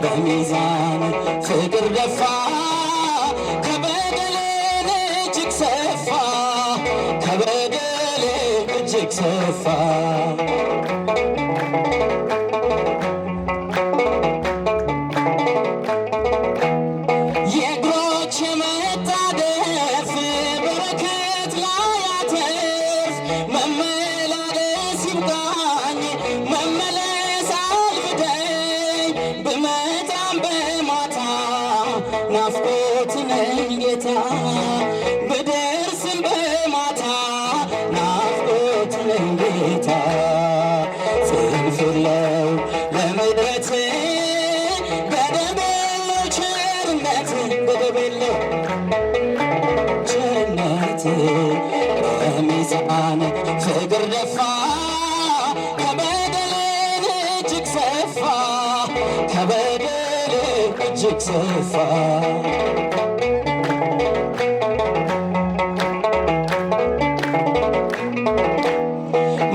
በሚዛን ፍቅር ደፋ ከበደሌ እጅግ ሰፋ ከበደሌ እጅግ ሰፋ ብደርስም በማታ ናፍቆት ነኝ ጌታ ጽንፍ የለው ለምሕረት ገደብ የለው ቸርነት ገደብ የለው ቸርነት በሚዛን ፍቅር ደፋ ከበደሌን እጅግ ሰፋ ከበደሌ እጅግ ሰፋ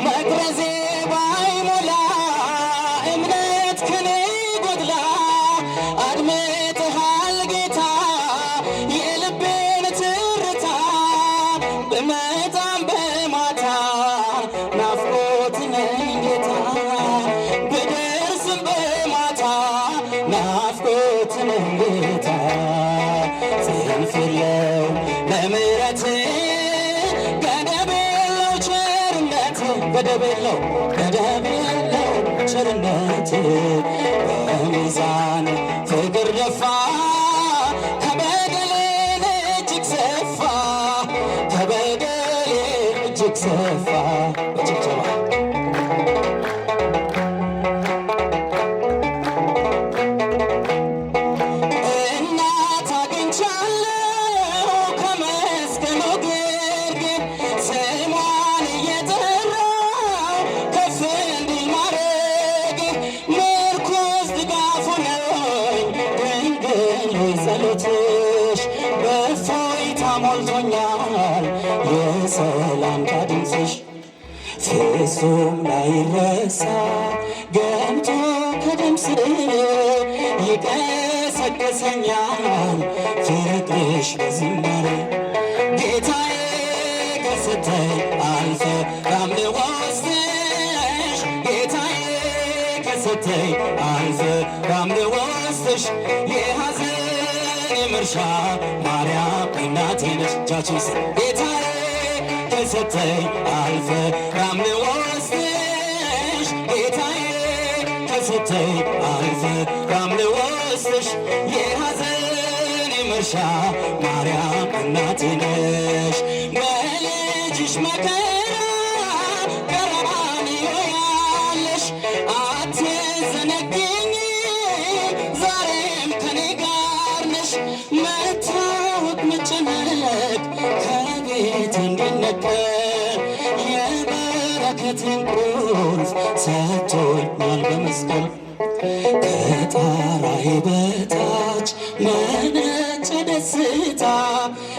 መቅረዜ ባይሞላ እምነት ከኔ ጎድላ አድምጠሃል ጌታ የልቤን ትርታ ብመጣም በማታ ናፍቆት ነኝ ጌታ ብደርስም በማታ ናፍቆት ነኝ ጌታ ጽንፍ የለው ለምሕረት ገደብ የለው ቸርነት ገደብ የለው ገደብ የለው ቸርነት በሚዛን ፍቅር ደፋ ከበደሌን እጅግ ሰፋ ከበደሌ እጅግ ሰፋ በጭብጨባ እናት አግኝቻለሁ ከመስቀሉ ግርጌ ስሟን እየጠራሁ ከፍ እንዲል ማረጌ ምርኩዝ ድጋፍ ሆነኝ ድንግል ሆይ ጸሎትሽ በእፎይታ ሞልቶኛል የሰላምታ ድምፅሽ ፍጹም ላይረሳ ገብቶ ከደም ስር ይቀሰቅሰኛል ፍቅርሽ በዝማሬ ጌታዬ ከሰጠኝ አልፈራም ልወስድሽ ጌታዬ ከሰጠኝ አልፈራም ልወስድሽ የሐዘኔ መርሻ ማርያም እናቴ ነሽ እጃችሁ ስ ጌታዬ ከሰጠኝ አልፈራም ልወስድሽ ጌታዬ ከሰጠኝ አልፈራም ልወስድሽ የሐዘኔ መርሻ ማርያም እናቴ ነሽ በልጅሽ መከራ ቀራንዮ ያለሽ አትዘነጊኝ ዛሬም ከኔ ጋር ነሽ መታወቅ መጨነቅ ከቤት እንዲነቀል የበረከትን ቁልፍ ሰጥቶኛል በመስቀል ከጣራዬ በታች መነጨ ደስታ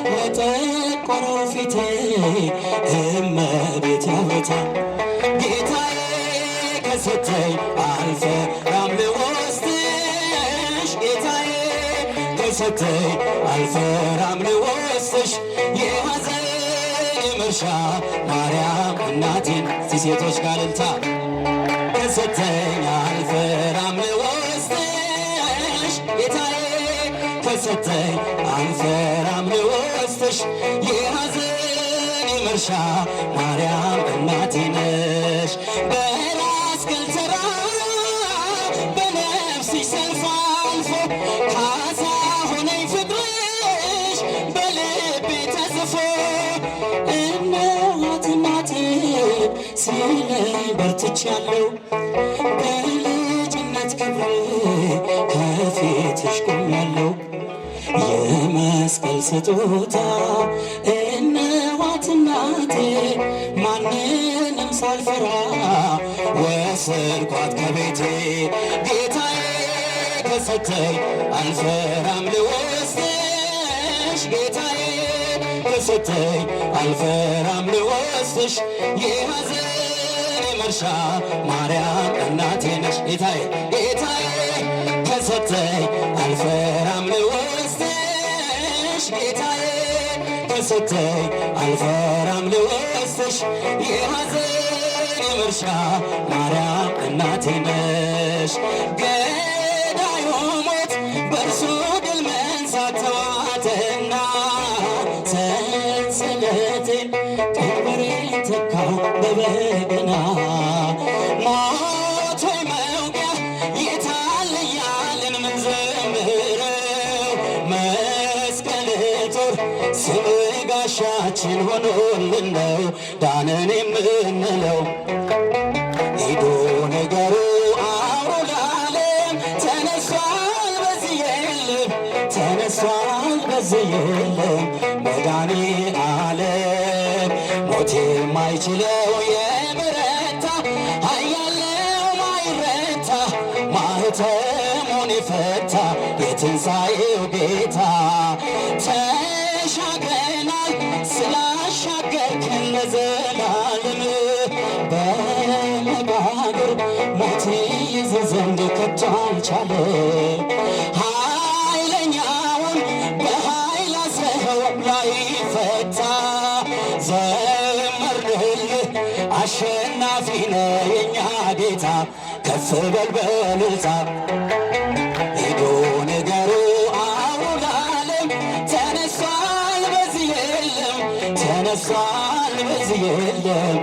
ለጠቆረው ፊቴ እመቤት ያበታ ጌታዬ ከሰጠኝ አልፈራም ልወስድሽ ጌታዬ ከሰጠኝ አልፈራም ልወስድሽ የሐዘኔ መርሻ ማርያም እናቴን ሴቶች ጋር እልልታ ከሰጠኝ አልፈራም ልወስድሽ ጌታዬ ከሰጠኝ አልፈራም ልወስድሽ የሐዘኔ መርሻ ማርያም እናቴ ነሽ በራስ ቅል ተራራ በነፍስሽ ሰልፍ አልፎ ካሳ ሆነኝ ፍቅርሽ በልቤ ተጽፎ እናት እናቴ ሲለኝ በርትቻለሁ በልጅነት ክብር ከፊትሽ ቆሜያለሁ የመስቀል ስጦታ እነዋት እናቴ ማንንም ሳልፈራ ወሰድኳት ከቤቴ ጌታዬ ከሰጠኝ አልፈራም ልወስድሽ ጌታዬ ከሰጠኝ አልፈራም ልወስድሽ የሐዘኔ መርሻ ማርያም እናቴ ነሽ ጌታዬ ጌታዬ ከሰጠኝ አልፈራም ልወስድሽ ጌታዬ ከሰጠኝ አልፈራም ልወስድሽ የሐዘኔ መርሻ ማርያም እናቴ ነሽ ገዳዩ ሞት በእርሱ ድል መንሳት ተዋትና ሰንሰለቴን ቀንበሬን ተካው በበገና ሞት ሆይ መውጊያ የታል እያልን ምንዘምረው መስቀል ጦር ደስታችን ሆኖልን ነው ዳነን የምንለው። ሂዱ ንገሩ አውሩ ለዓለም ተነሷል በዚህ የለም ተነሷል በዚህ የለም መድኃኔዓለም ሞት የማይችለው የበረታ ኃያል ነው ማይረታ ማኅተሙን የፈታ የትንሣኤው ጌታ ተሻግረናል ስላሻገርከን ለዘላለም በመቃብር ሞት ይይዝ ዘንድ ከቶ አልቻለም። ኃይለኛውን በኃይል አስረኸው ላይፈታ ዘመርንልህ አሸናፊ ነህ የእኛ ጌታ ከፍ በል በእልልታ። ሂዱ ንገሩ አውሩ ለዓለም ተነሷል በዚህ የለም ተነሷል በዚህ የለም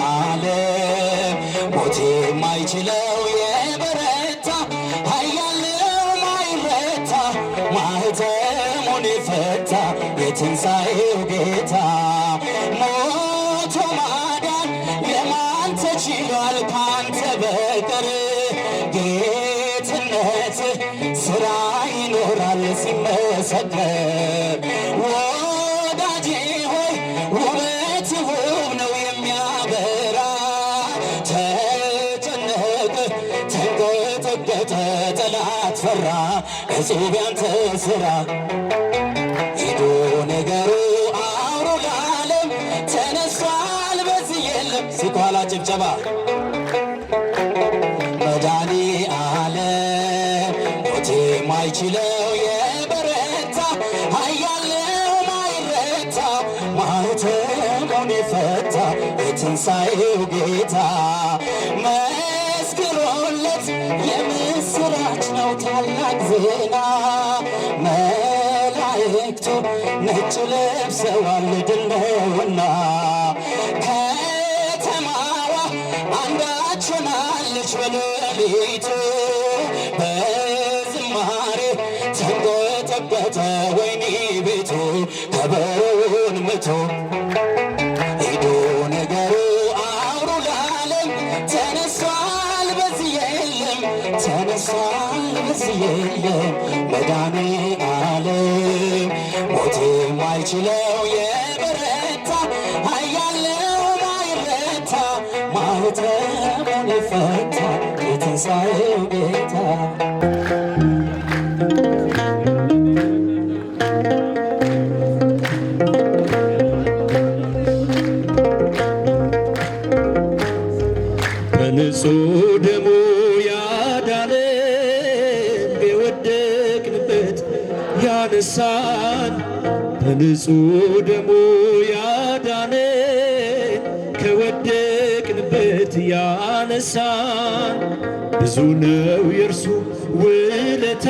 መድኃኔዓለም ሞት የማይችለው የበረታ ኃያል ነው ማይረታ ማኅተሙን የፈታ የትንሣኤው ጌታ ሞቶ ማዳን ለማን ተችሏል ካንተ በቀር ጌትነት ሥራ ይኖራል ሲመሰከር ወዳጄ ሆይ ውበት ውብ ነው የሚያበራ ተጨነቀ ተንቀጠቀጠ ጠላት ፈራ እጹብ ያንተ ሥራ ሂዱ ንገሩ አውሩ ለዓለም ተነሷል በዚህ የለም ሲኳላ ጭብጨባ መድኃኔዓለም ሞት የማይችለው የበረታ ኃያል ነው ማይረታ ማኅተሙን የፈታ የትንሣኤው ጌታ መስክሮለት የምስራች ነው ታላቅ ዜና መላእክቱ ነጭ ለብሰዋል ድል ነውና ከተማዋ አንዳች ሆናለች በሌሊቱ በዝማሬ ተንቆጠቆጠ ወይኒ ቤቱ ከበሮውን ምቶ ሂዱ ንገሩ አውሩ ለዓለም ተነሷል በዚህ የለም ተነሷል በዚህ የለም መድኃኔዓለም ሞት የማይችለው የበረታ ኃያል ነው ማይረታ ማኅተሙን የፈታ የትንሣኤው ጌታ በንጹሕ ደሙ ያዳነን የወደቅንበት ያነሳን በንጹሕ ደሙ ያዳነን ከወደቅንበት ያነሳን ብዙ ነው የእርሱ ውለታ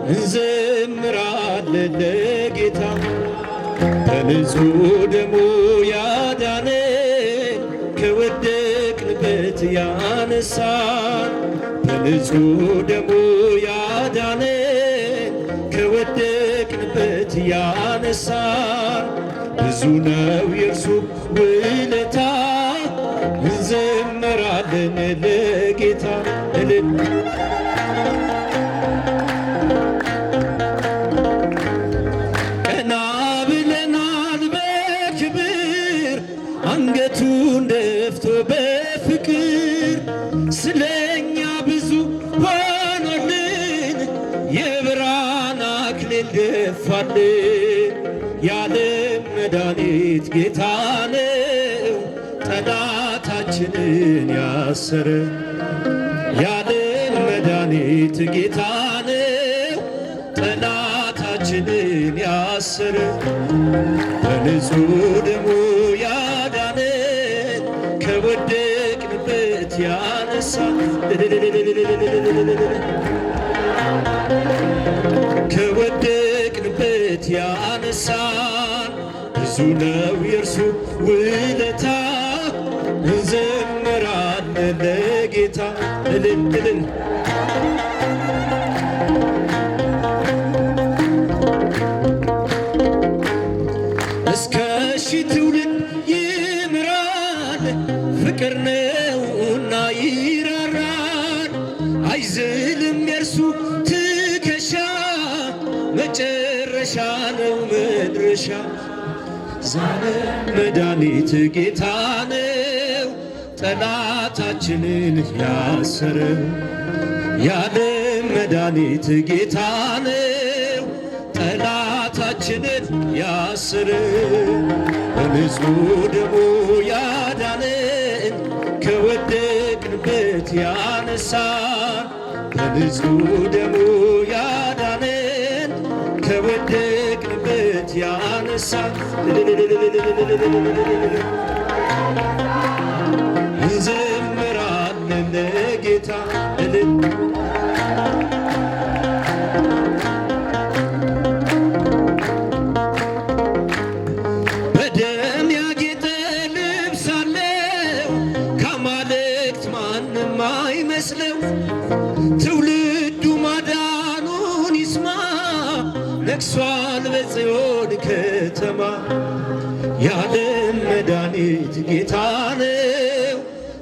እንዘምራለን ለጌታ በንጹሕ ደሙ ያዳነን ከወደቅንበት ያነሳን በንጹሕ ደሙ ያዳነን ከወደቅንበት ያነሳን ብዙ ነው የእርሱ ውለታ እንዘምራለን ለጌታ እልል ቀና ብለናል በክብር አንገቱን ደፍቶ በፍቅር ስለኛ ብዙ ሆኖልን የብርሃን አክሊል ደፋልን የዓለም መድኃኒት ጌታ ነው ጠላታችንን ያሰረ የዓለም መድኃኒት ጌታ ነው ጠላታችንን ያሰረ በንጹሕ ደሙ ያዳነን ከወደቅንበት ያነሳን ከወደቅንበት ያነሳን ብዙ ነው የእርሱ ውለታ እንዘምራለን ለጌታ እልል እልል ይራራል አይዝልም የእርሱ ትከሻ መጨረሻ ነው መድረሻ። ዛሬም መድኃኒት ጌታ ነው ጠላታችንን ያሰረው። የዓለም መድኃኒት ጌታ ነው ጠላታችንን ያሰረው። በንጹሕ ደሙ ያዳነን ከወደቅንበት ያነሳን። በንጹሕ ደሙ ያዳነን ከወደቅንበት ያነሳን። እንዘምራለን ለጌታ በደም ያጌጠ ልብስ አለው ከአማልክት ማንም አይመስለው። ትውልዱ ማዳኑን ይስማ ነግሷል በጽዮን ከተማ። የዓለም መድኃኒት ጌታ ነው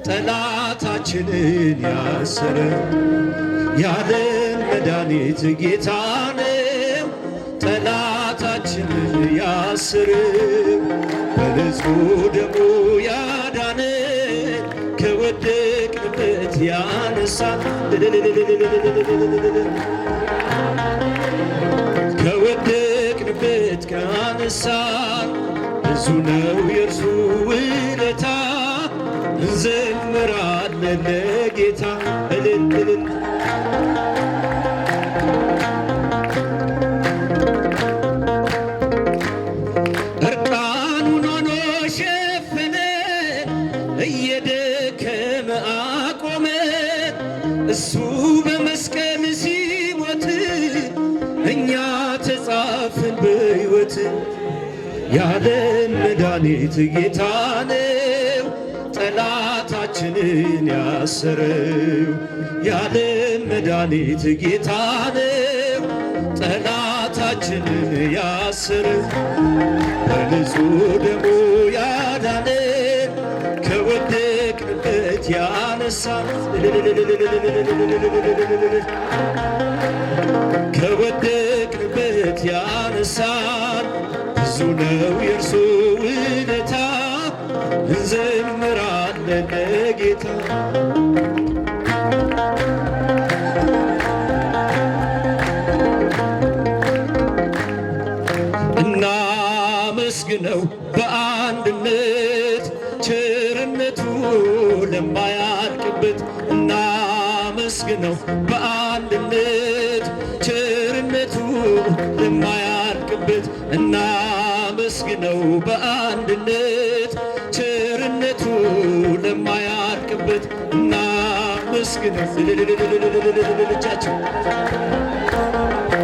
ጠላታችንን ያሰረው። የዓለም መድኃኒት ጌታ ነው ጠላታችንን ያሰረው። በንጹሕ ደሙ ያዳነን ከወደቅንበት ያነሳን። ከወደቅንበት ካነሳን ብዙ ነው የእርሱ ውለታ። እንዘምራለን ለጌታ እልል እልል። እርቃኑን ሆኖ ሸፈነን እየደከመ አቆመን። እሱ በመስቀል ሲሞት እኛ ተጻፍን በሕይወት። የዓለም መድኃኒት ጌታ ነው ጠላታችንን ያሰረው። የዓለም መድኃኒት ጌታ ነው ጠላታችንን ያሰረው። በንጹሕ ደሙ ያዳነን ከወደቅንበት ያነሳን። ከወደቅንበት ያነሳን ብዙ ነው የእርሱ ውለታ። እንዘምራለን ለጌታ እናመስግነው በአንድነት ቸርነቱ ለማያልቅበት። እናመስግነው በአንድነት ቸርነቱ ለማያልቅበት። እናመስግነው በአንድነት ቸርነቱ ለማያልቅበት። እናመስግነው ልጃችን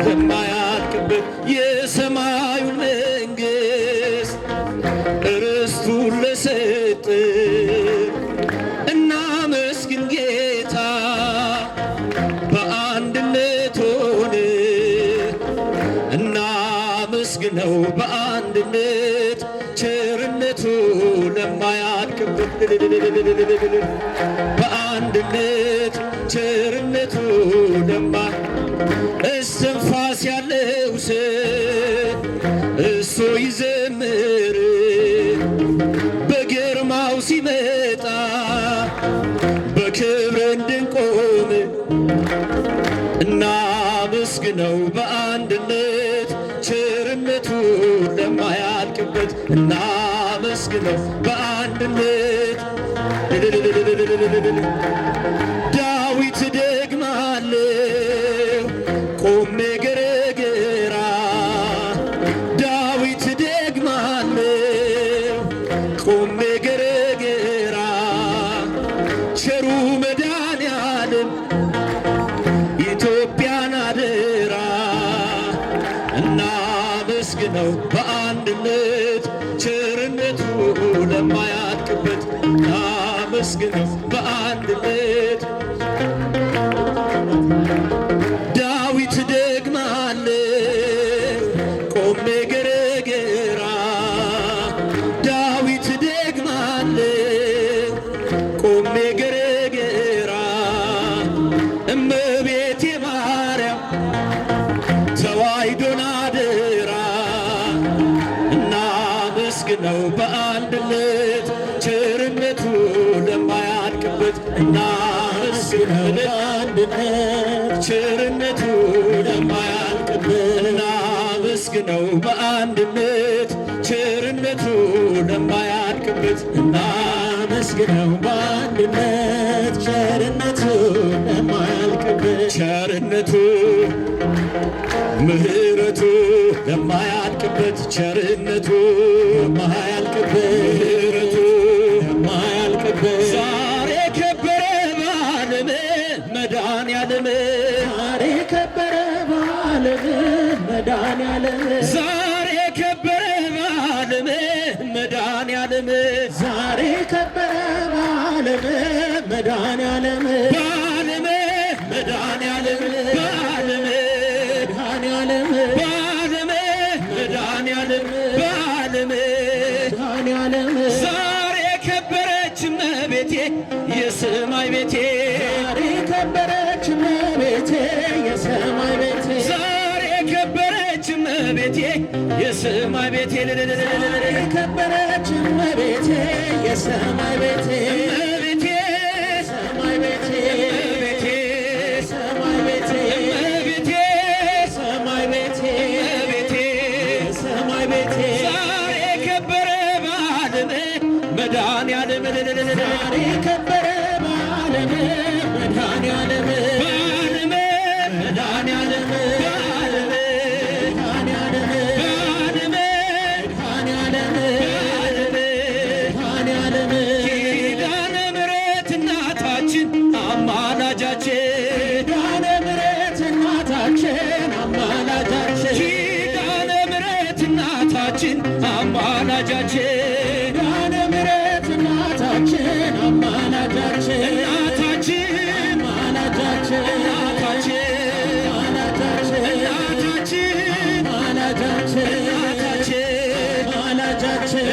ለማያልቅበት። የሰማዩን መንግሥት ርስቱን ለሰጠን እናመስግን ጌታ። በአንድነት ሆነ እናመስግነው በአንድነት ቸርነቱ ለማያልቅበት። በአንድነት ቸርነቱ እስትንፋስ ያለው ሰው እሱ ይዘምር። በግርማው ሲመጣ በክብር እንድንቆም እናመስግነው በአንድነት ቸርነቱ ለማያልቅበት። እናመስግነው በአንድነት። ዳዊት ደግማለሁ ቆሜ ገረገራ። ዳዊት ደግማለሁ ቆሜ ገረገራ። ቸሩ መድኃኔዓለም ኢትዮጵያን አደራ። እናመስግነው በአንድነት ቸርነቱ ለማያልቅበት። እናመስግነው በአንድነት። ዳዊት ደግማለሁ ቆሜ ገረገራ። ዳዊት ደግማለሁ ቆሜ ገረገራ። እመቤቴ ማርያም ተዋሕዶን አደራ እናመስግነው በአንድነት ቸርነቱ ለማያልቅበት እናመስግነው በአንድነት ቸርነቱ ለማያልቅበት እናመስግነው በአንድነት ቸርነቱ ለማያልቅበት እናመስግነው በአንድነት ቸርነቱ ለማያልቅበት ቸርነቱ ምሕረቱ ለማያልቅበት ቸርነቱ ለማያልቅበት ምሕረቱ ለማያልቅበት ዛሬ ከበረ በዓለም መድኃኔዓለም ዛሬ ከበረ በዓለም መድኃኔዓለም ዛሬ ከበረ በዓለም መድኃኔዓለም ዛሬ ከበረ በዓለም መድኃኔዓለም በዓለም መድኃኔዓለም በዓለም መድኃኔዓለም ዛሬ ከበረች እመቤቴ የሰማይ ቤቴ ዛሬ ከበረች እመቤቴ የሰማይ ቤቴ ዛሬ ከበረች እመቤቴ የሰማይ ቤቴ ዛሬ ከበረች እመቤቴ የሰማይ ቤቴ እመቤቴ ሰማይ ቤቴ እመቤቴ ሰማይ ቤቴ እመቤቴ ሰማይ ቤቴ እመቤቴ ሰማይ ቤቴ ዛሬ ከበረ በዓለም መድኃኔዓለም ዛሬ ከበረ በዓለም መድኃኔዓለም በዓለም መድኃኔዓለም በዓለም መድኃኔዓለም በዓለም መድኃኔዓለም በዓለም መድኃኔዓለም ኪዳነ ምሕረት እናታችን አማላጃችን ኪዳነ ምሕረት እናታችን አማላጃችን ኪዳነ ምሕረት እናታችን አማላጃችን ኪዳነ ምሕረት እናታችን አማላጃችን እናታችን አማላጃችን እናታችን እናታችን አማላጃችን እናታችን አማላጃችን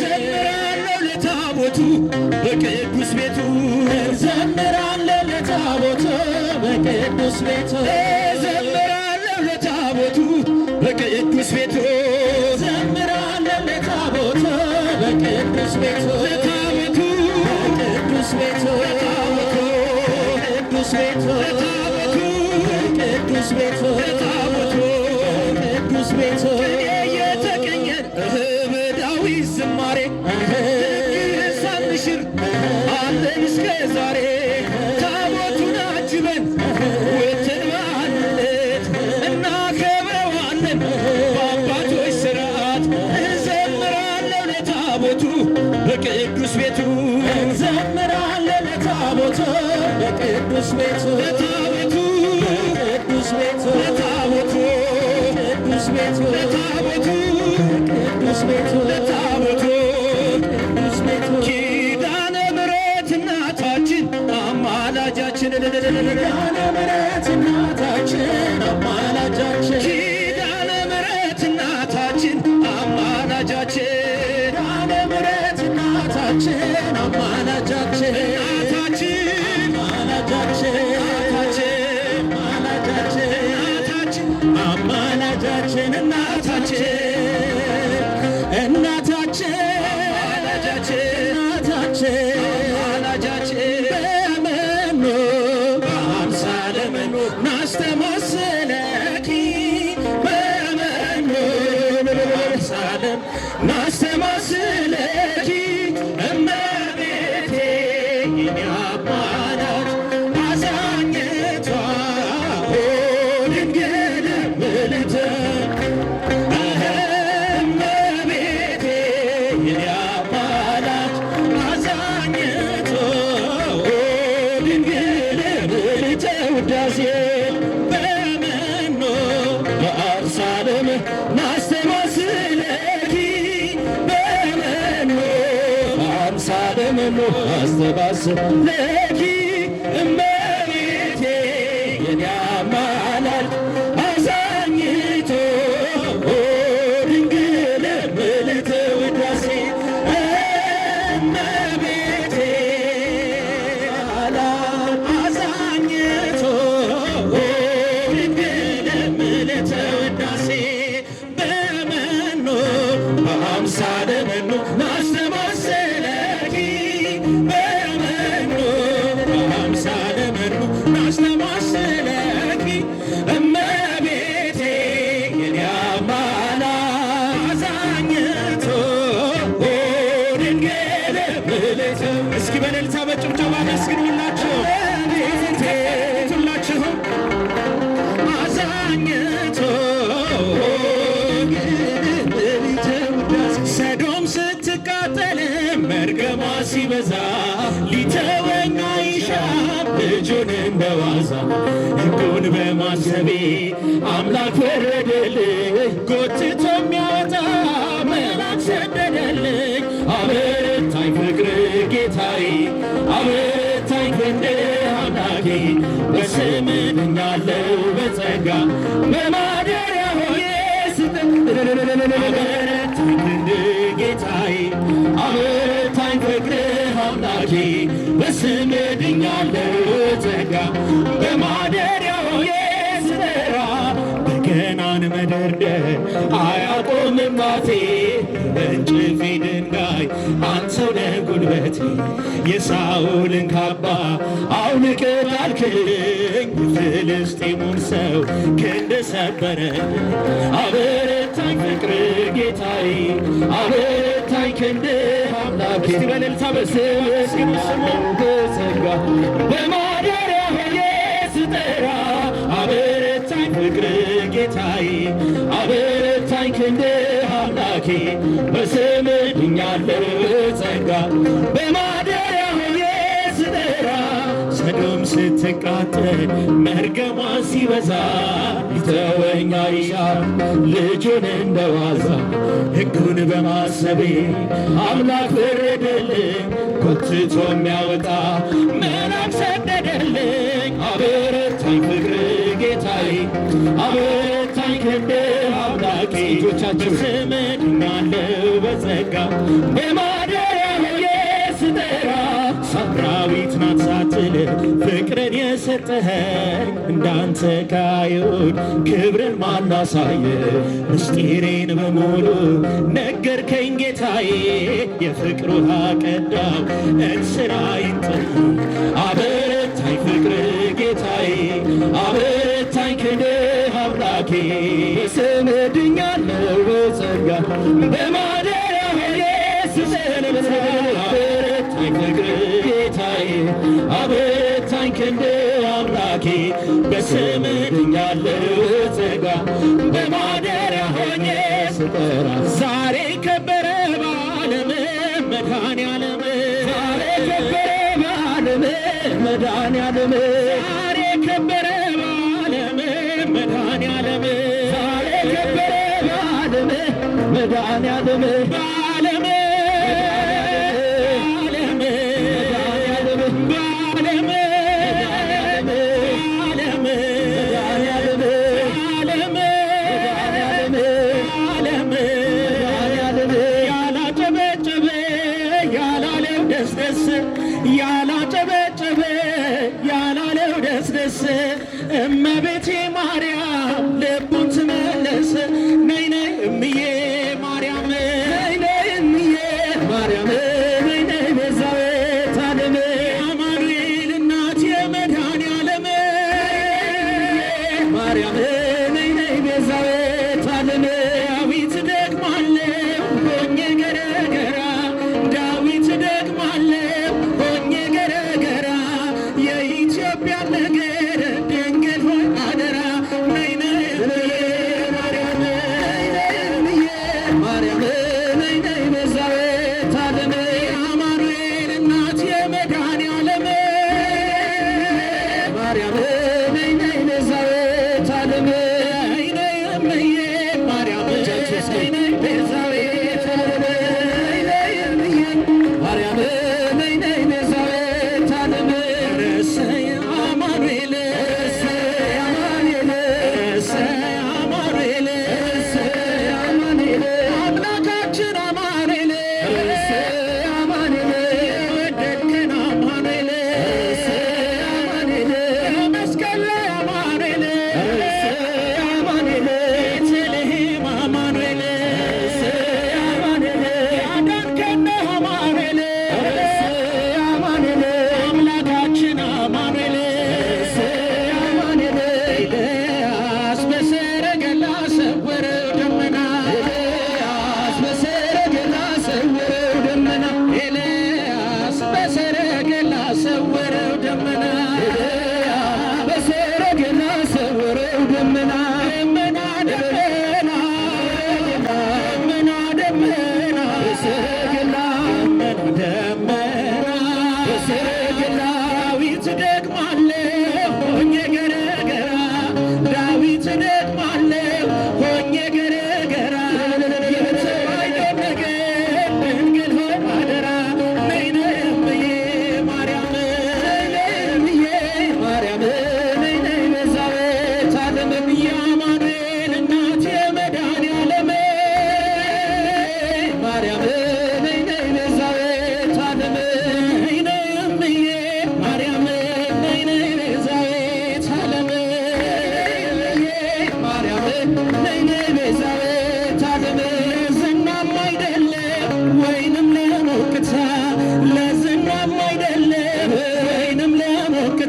ዘምራለሁ ለታቦቱ በቅዱስ ቤቱ ዘምራለሁ ለታቦቱ በቅዱስ ቤቱ ዘምራለሁ ለታቦቱ በቅዱስ ቤቱ ዘምራለሁ ለታቦቱ በቅዱስ ቤቱ ለታቦቱ በቅዱስ ቤቱ ለታቦቱ ቅዱስ ቤቱ ለታቦቱ ቅዱስ ቤቱ ለታቦቱ ቅዱስ ቤቱ የተቀኘን በዳዊት ዝማሬ ሳንሽር አለን እስከ ዛሬ ታቦቱን አጅበን ወጥተን በአንድነት እናከብረዋለን በአባቶች ሥርዓት እንዘምራለን ለታቦቱ በቅዱስ ቤቱ እንዘምራለን ለታቦቱ በቅዱስ ቤቱ ለታቦቱ በቅዱስ ቤቱ ለታቦቱ ቅዱስ ቤቱ ለታቦቱ ቅዱስ ቤቱ ለታቦቱ ቅዱስ ቤቱ ኪዳነ ምሕረት እናታችን አማላጃችን ኪዳነ ምሕረት እናታችን አማላጃችን ኪዳነ ምሕረት እናታችን አማላጃችን ኪዳነ ምሕረት እናታችን አማላጃችን እናታችን አማላጃችን እናታችን አማላጃችን እናታችን እናታችን እናታችን በመኖ በአምሳለ መኖ ናስተማስለኪ በመኖ በአምሳለ ናስተማስለኪ እመቤቴ የኔ አማላጅ አዛኝቷ ድንግል ምልዕተ እመቤቴ የኔ አማላጅ አዛኝቷ ድንግል ምልዕተ ውዳሴ በመኖ በአምሳለም ናስተማስለኪ በመኖ በአምሳለም ናስተማስለኪ እመቤቴ የኔ አማላጅ አዛኝቶ ድንግል ምልዕተ ውዳሴ እመቤቴ አዛኝቶ እንደዋዛ ሕጉን በማሰቤ አምላክ ወረደልኝ ጎትቶ የሚያወጣ መልአክ ሰደደልኝ። አበረታኝ ፍቅር ጌታዬ አበረታኝ ክንድህ አምላኬ በስምህ ድኛለሁ በጸጋ በማደሪያ ሆኜ አበረታኝ ክንድህ ጌታዬ አበረታኝ ፍቅርህ አምላኬ በስምህ ድኛለሁ በጸጋ በማደሪያ ሆኜ ስጠራ በገናን መደርደር አያቆምም አፌ በእንጭፌ ድንጋይ አንተው ነህ ጉልበቴ የሳኦልን ካባ አውልቀህ ጣልክልኝ የፍልስጤሙን ሰው ክንድ ሰበረልኝ። አበረታኝ ፍቅርህ ጌታዬ አበረታኝ ክንድህ አምላኬ እስቲ በእልልታ በስምህ ስሙን በጸጋ በማደሪያ ሆኜ ስጠራ አበረታኝ ፍቅርህ ጌታዬ አበረታኝ ክንድህ አምላኬ በስምህ ድኛለሁ በጸጋ በማደሪያ ሆኜ ስጠራ ሰዶም ስትቃጠል መርገሟ ሲበዛ ሊተወኝ አይሻም ልጁን እንደዋዛ ሕጉን በማሰቤ አምላክ ወረደልኝ ጎትቶ የሚያወጣ መልአክ ሰደደልኝ። አበረታኝ ፍቅርህ ጌታዬ አበረታኝ ክንድህ አምላኬ በስምህ ድኛለሁ በጸጋ በማደሪያ ሆኜ ስጠራ ሳምራዊት ናት ሳትል ፍቅርን የሰጠኸኝ እንዳንተ ከአይሁድ ክብርን ማን አሳየ? ምስጢሬን በሙሉ ነገርከኝ ጌታዬ የፍቅር ውሃ ቀዳው እንስራዬን ጥል አበረታኝ ፍቅርህ ጌታዬ አበረታኝ ክንድህ አምላኬ በስምህ ድኛለሁ በጸጋ በማደሪያ ሆኜ ስጠራ አበረታኝ ፍቅርህ ጌታዬ አበረታኝ ክንድህ አምላኬ በስምህ ድኛለሁ በጸጋ በማደሪያ ሆኜ ስጠራ ዛሬ ከበረ በዓለም መድኃኔዓለም ዛሬ ከበረ በዓለም መድኃኔዓለም ዛሬ ከበረ በዓለም መድኃኔዓለም ዛሬ ከበረ በዓለም መድኃኔዓለም በዓለም ያላጨበጨበ ያላለው ደስ ደስ እመቤቴ ማርያም ልቡን ትመልስ ነይ ነይ እምዬ ማርያም ነይ ነይ እምዬ ማርያም ነይ ነይ ቤዛዊተ ዓለም የአማኑኤል እናት የመድኃኔዓለም ማርያም ነይ ነይ ቤዛዊተ ዓለም ዳዊት ደግማለሁ ሆኜ ገረገራ ዳዊት ደግማለሁ ሆኜ ገረገራ የኢትዮጵያ ነገር ድንግል ሆይ አደራ ነይ ነይ ማርያም ነይ ነይ እምዬ ማርያም ነይ ነይ ቤዛዊተ ዓለም የአማኑኤል እናት የመድኃኔዓለም ማርያም ነይ ነይ ቤዛዊተ ዓለም ነይ ነይ እምዬ ማርያም ነይ ነይ ቤዛዊተ ዓለም ነይ ነይ እምዬ ማርያም ነይ ነይ ቤዛዊተ ዓለም ረሰየ አማኑኤል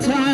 ጌታ